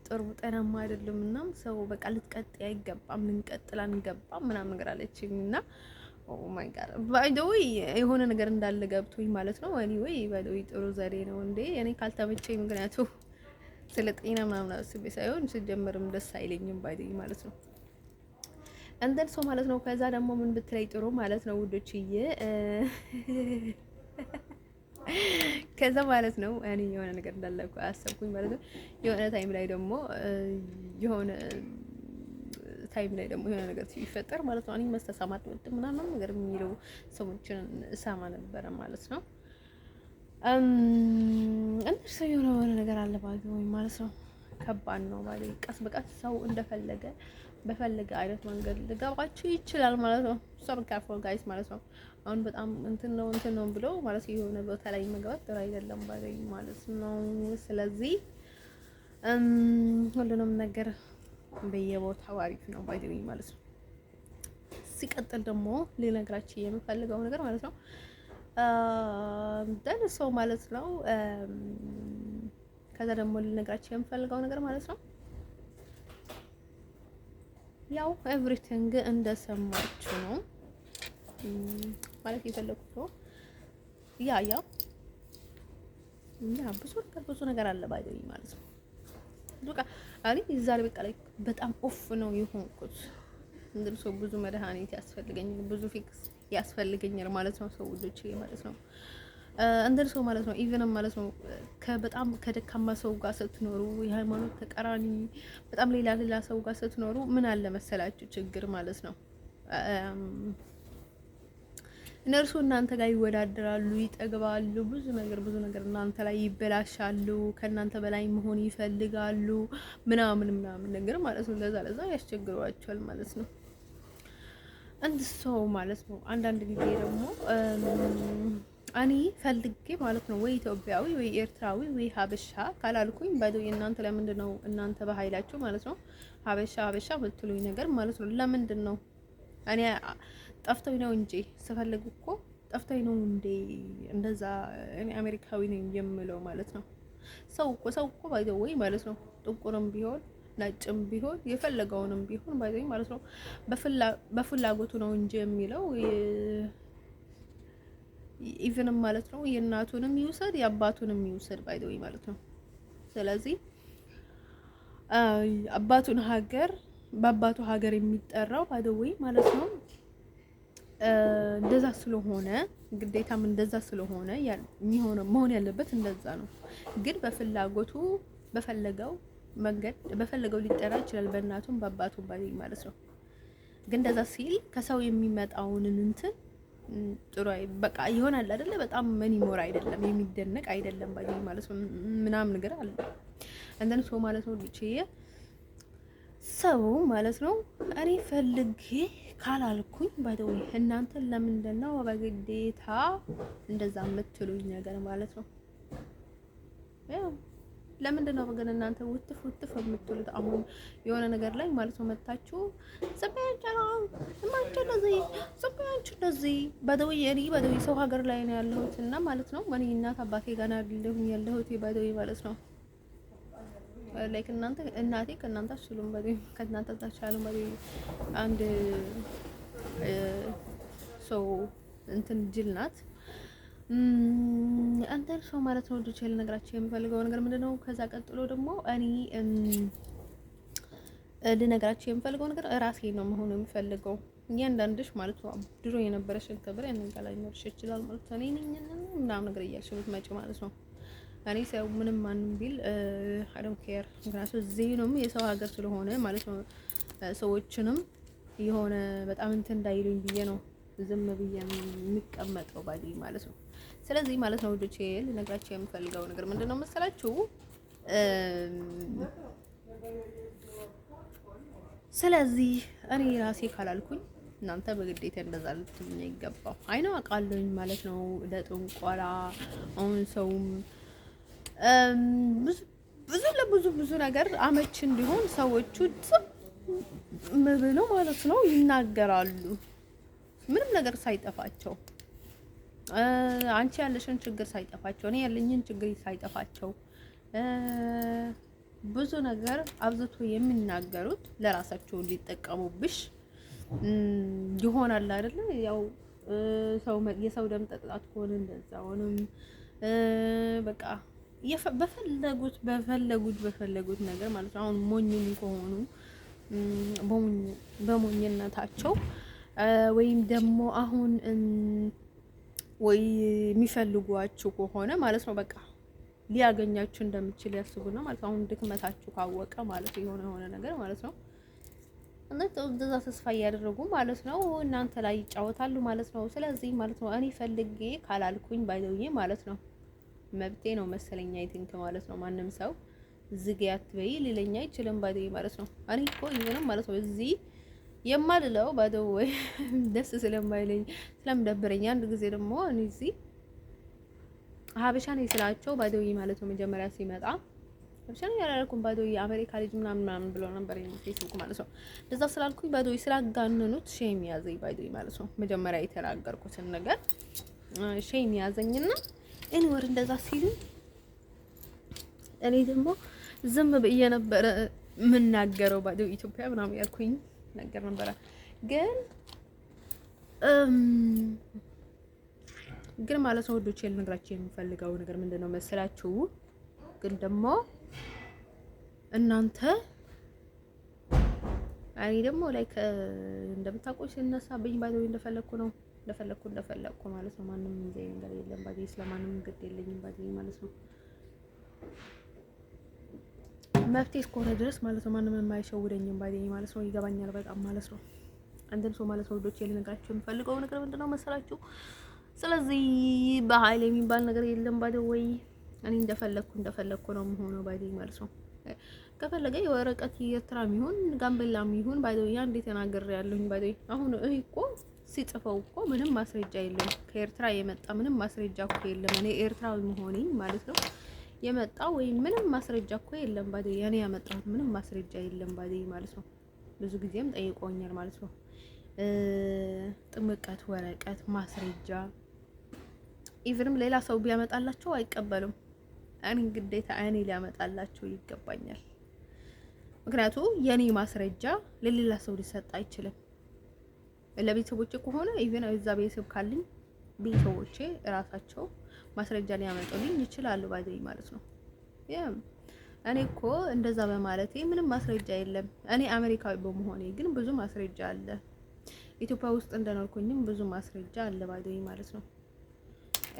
ጥሩ ጤናማ አይደለም እና ሰው በቃ ልትቀጥይ አይገባም፣ ልንቀጥል አንገባም ምናምን ነገር አለችኝ እና ኦ ማይ ጋድ ባይ ዘ ዌይ የሆነ ነገር እንዳለ ገብቶኝ ማለት ነው። ኤኒዌይ ባይ ዘ ዌይ ጥሩ ዘዴ ነው እንዴ እኔ ካልተመቸኝ ምክንያቱ ስለ ጤና ምናምን አስቤ ሳይሆን ሲጀመርም ደስ አይለኝም ባይ ዘ ዌይ ማለት ነው። እንደን ሰው ማለት ነው። ከዛ ደግሞ ምን ብትለይ ጥሩ ማለት ነው ውዶችዬ ከዛ ማለት ነው እኔ የሆነ ነገር እንዳለኩ አሰብኩኝ ማለት ነው። የሆነ ታይም ላይ ደግሞ የሆነ ነገር ሲፈጠር ማለት ነው እኔ መስተሳማት ወጥም ምናምን ነገር የሚለው ሰዎችን እሰማ ነበረ ማለት ነው። እንደርሱ የሆነ ነገር አለ ማለት ነው። ከባድ ነው ማለት ቀስ በቀስ ሰው እንደፈለገ በፈለገ አይነት መንገድ ልገባችሁ ይችላል ማለት ነው። ሶ ካርፉል ጋይስ ማለት ነው። አሁን በጣም እንትን ነው ብሎ ማለት የሆነ ቦታ ላይ መግባት ጥሩ አይደለም ባለኝ ማለት ነው። ስለዚህ ሁሉንም ነገር በየቦታው አሪፍ ነው ባይደኝ ማለት ነው። ሲቀጥል ደግሞ ልነግራችሁ የምፈልገው ነገር ማለት ነው ደንሶ ማለት ነው። ከዛ ደግሞ ልነግራችሁ የምፈልገው ነገር ማለት ነው ያው ኤቭሪቲንግ እንደሰማችሁ ነው ማለት የፈለኩት ነው። ያ ብዙ ነገር አለ ባይደኝ ማለት ነው። በቃ እኔ ዛሬ በቃ ላይ በጣም ኦፍ ነው የሆንኩት። እንደምሶ ብዙ መድኃኒት ያስፈልገኛል፣ ብዙ ፊክስ ያስፈልገኛል ማለት ነው። ሰው ልጅ ማለት ነው እንደርሶ ማለት ነው። ኢቭን ማለት ነው በጣም ከደካማ ሰው ጋር ስትኖሩ የሃይማኖት ተቃራኒ በጣም ሌላ ሰው ጋር ስትኖሩ ምን አለ መሰላችሁ ችግር ማለት ነው እነርሱ እናንተ ጋር ይወዳደራሉ፣ ይጠግባሉ፣ ብዙ ነገር እናንተ ላይ ይበላሻሉ፣ ከእናንተ በላይ መሆን ይፈልጋሉ ምናምን ነገር ማለት ነው። ለዛ ያስቸግሯቸዋል ማለት ነው። አንድ ሰው ማለት ነው አንዳንድ ጊዜ ደግሞ እኔ ፈልጌ ማለት ነው ወይ ኢትዮጵያዊ ወይ ኤርትራዊ ወይ ሀበሻ ካላልኩኝ ባይደው የእናንተ ለምንድን ነው እናንተ በኃይላችሁ ማለት ነው ሀበሻ ብትሉኝ ነገር ማለት ነው ለምንድን ነው እኔ ጠፍቶኝ ነው እንጂ ስፈልግ እኮ ጠፍቶኝ ነው እንዴ እንደዛ እኔ አሜሪካዊ ነኝ የምለው ማለት ነው። ሰው እኮ ባይደው ወይ ማለት ነው ጥቁርም ቢሆን ነጭም ቢሆን የፈለገውንም ቢሆን ባይዘኝ ማለት ነው በፍላጎቱ ነው እንጂ የሚለው ኢቭንም ማለት ነው የእናቱንም ይውሰድ የአባቱንም ይውሰድ ባይዘኝ ማለት ነው። ስለዚህ አባቱን ሀገር በአባቱ ሀገር የሚጠራው ባይዘኝ ማለት ነው እንደዛ ስለሆነ ግዴታም እንደዛ ስለሆነ የሚሆነው መሆን ያለበት እንደዛ ነው። ግን በፍላጎቱ በፈለገው መንገድ በፈለገው ሊጠራ ይችላል በእናቱም በአባቱም ባይዘኝ ማለት ነው። ግን እንደዛ ሲል ከሰው የሚመጣውን እንትን ጥሩ በቃ ይሆናል አይደለ? በጣም ምን ይሞር አይደለም የሚደነቅ አይደለም ባይዘኝ ማለት ነው። ምናምን ነገር አለ እንደን ሰው ማለት ነው ልጅ ሰው ማለት ነው እኔ ፈልጌ ካላልኩኝ ባይዘው እናንተ ለምንድን ነው በግዴታ እንደዛ የምትሉኝ ነገር ማለት ነው? ያው ለምንድን ነው ግን እናንተ ውትፍ የምትሉት? አሁን የሆነ ነገር ላይ ማለት ነው መታችሁ እንደዚህ ባይዘው እኔ ባይዘው ሰው ሀገር ላይ ነው ያለሁት እና ማለት ነው እኔ እናት አባቴ ጋር አይደለሁኝ ያለሁት ባይዘው ማለት ነው ላይክ እናቴ ከእናንተ አትችሉም ባይዘው ከእናንተ ታቻሉም ባይዘው አንድ ሰው እንትን ጅል ናት። አንተ ሰው ማለት ነው ልጅ ልነግራችሁ የምፈልገው ነገር ምንድነው? ከዛ ቀጥሎ ደግሞ እኔ ልነግራችሁ የምፈልገው ነገር ራሴ ነው መሆን የምፈልገው። እያንዳንድሽ ማለት ነው ድሮ የነበረሽን ክብር ያንንቀላኝ ነው ይችላል ማለት ነው። እኔ ነኝ ምናምን ነገር እያልሽ ብትመጪ ማለት ነው እኔ ሰው ምንም ማንም ቢል አይ ዶንት ኬር። ምክንያቱም እዚህ ነው የሰው ሀገር ስለሆነ ማለት ነው ሰዎችንም የሆነ በጣም እንትን እንዳይሉኝ ብዬ ነው ዝም ብዬ የሚቀመጠው ባይዘኝ ማለት ነው። ስለዚህ ማለት ነው ልጆቼ ልነግራችሁ የምፈልገው ነገር ምንድነው መሰላችሁ? ስለዚህ እኔ ራሴ ካላልኩኝ እናንተ በግዴታ እንደዛ ልትሉኝ አይገባም። አይነው አውቃለሁኝ ማለት ነው ለጥንቆላ አሁን ሰውም ብዙ ነገር አመች እንዲሆን ሰዎቹ ዝም ብለው ማለት ነው ይናገራሉ ምንም ነገር ሳይጠፋቸው። አንቺ ያለሽን ችግር ሳይጠፋቸው እኔ ያለኝን ችግር ሳይጠፋቸው ብዙ ነገር አብዝቶ የሚናገሩት ለራሳቸው ሊጠቀሙብሽ ይሆናል አይደል? ያው የሰው ደም ጠጥታት ከሆነ እንደዛውንም በቃ በፈለጉት ነገር ማለት ነው። አሁን ሞኝም ከሆኑ በሞኝነታቸው ወይም ደግሞ አሁን ወይ የሚፈልጓችሁ ከሆነ ማለት ነው በቃ ሊያገኛችሁ እንደምችል ያስቡና ማለት ነው። አሁን ድክመታችሁ ካወቀ ማለት የሆነ ነገር ማለት ነው እንደዛ ተስፋ እያደረጉ ማለት ነው እናንተ ላይ ይጫወታሉ ማለት ነው። ስለዚህ ማለት ነው እኔ ፈልጌ ካላልኩኝ ባይዘውዬ ማለት ነው መብቴ ነው መሰለኝ አይ ቲንክ ማለት ነው። ማንም ሰው ዝግ አትበይ ሊለኛ አይችልም ባይዘውዬ ማለት ነው። እኔ እኮ ይሄንም ማለት ነው እዚህ የማልለው ባይዘውዬ ደስ ስለማይለኝ ስለምደብረኝ አንድ ጊዜ ደግሞ እኔ እዚህ ሀበሻ ነኝ ስላቸው ባይዘውዬ ማለት ነው መጀመሪያ ሲመጣ ሀበሻ ነኝ ያላልኩም ባይዘውዬ አሜሪካ ልጅ ምናምን ብሎ ነበር ፌስቡክ ማለት ነው። እንደዛ ስላልኩኝ ባይዘውዬ ስላጋነኑት ሼም ያዘኝ ባይዘውዬ ማለት ነው። መጀመሪያ የተናገርኩትን ነገር ሼም ያዘኝና እኔ ወር እንደዛ ሲሉ እኔ ደግሞ ዝም ብዬ ነበረ የምናገረው ባይዘውዬ ኢትዮጵያ ምናምን ያልኩኝ ነገር ነበረ። ግን ማለት ነው ወዶቼ ልነግራችሁ የምፈልገው ነገር ምንድነው መሰላችሁ? ግን ደግሞ እናንተ እኔ ደግሞ ላይክ እንደምታውቁኝ ሲነሳብኝ ባይዘውዬ እንደፈለኩ ማለት ነው። ማንም እንደ ነገር የለም ባይዘውዬ ስለማንም ግድ የለኝም ባይዘውዬ ማለት ነው። መፍትሄ እስከሆነ ድረስ ማለት ነው ማንም የማይሸውደኝም ባይዘውዬ ማለት ነው። ይገባኛል በጣም ማለት ነው። አንተም ሰው ማለት ነው ወዶቼ ልነግራችሁ የምፈልገው ነገር ምንድነው መሰላችሁ? ስለዚህ በኃይል የሚባል ነገር የለም ባይዘውዬ እኔ እንደፈለኩ ነው የምሆነው ባይዘውዬ ማለት ነው። ከፈለገ የወረቀት የኤርትራም ይሁን ጋምቤላም ይሁን ባይዘውዬ አንዴ ተናግሬያለሁኝ ባይዘውዬ። አሁን እኮ ሲጽፈው እኮ ምንም ማስረጃ የለም ከኤርትራ የመጣ ምንም ማስረጃ እኮ የለም እኔ ኤርትራዊ መሆኔ ማለት ነው የመጣ ወይም ምንም ማስረጃ እኮ የለም ባይዘውዬ እኔ ያመጣሁት ምንም ማስረጃ የለም ባይዘውዬ ማለት ነው። ብዙ ጊዜም ጠይቆኛል ማለት ነው ጥምቀት ወረቀት ማስረጃ ኢቭንም ሌላ ሰው ቢያመጣላቸው አይቀበሉም። እኔ ግዴታ እኔ ሊያመጣላቸው ይገባኛል። ምክንያቱም የኔ ማስረጃ ለሌላ ሰው ሊሰጥ አይችልም። ለቤተሰቦቼ ከሆነ ኢቭን እዛ ቤተሰብ ካለኝ ቤተሰቦቼ እራሳቸው ማስረጃ ሊያመጡልኝ ይችላሉ ባይዘይ ማለት ነው። እኔ እኮ እንደዛ በማለቴ ምንም ማስረጃ የለም። እኔ አሜሪካዊ በመሆኔ ግን ብዙ ማስረጃ አለ። ኢትዮጵያ ውስጥ እንደኖርኩኝም ብዙ ማስረጃ አለ ባይዘይ ማለት ነው።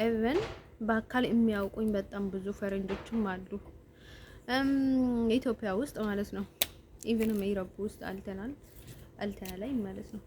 ኢቭን በአካል የሚያውቁኝ በጣም ብዙ ፈረንጆችም አሉ ኢትዮጵያ ውስጥ ማለት ነው። ኢቭን ኢሮፕ ውስጥ አልተና ላይ ማለት ነው።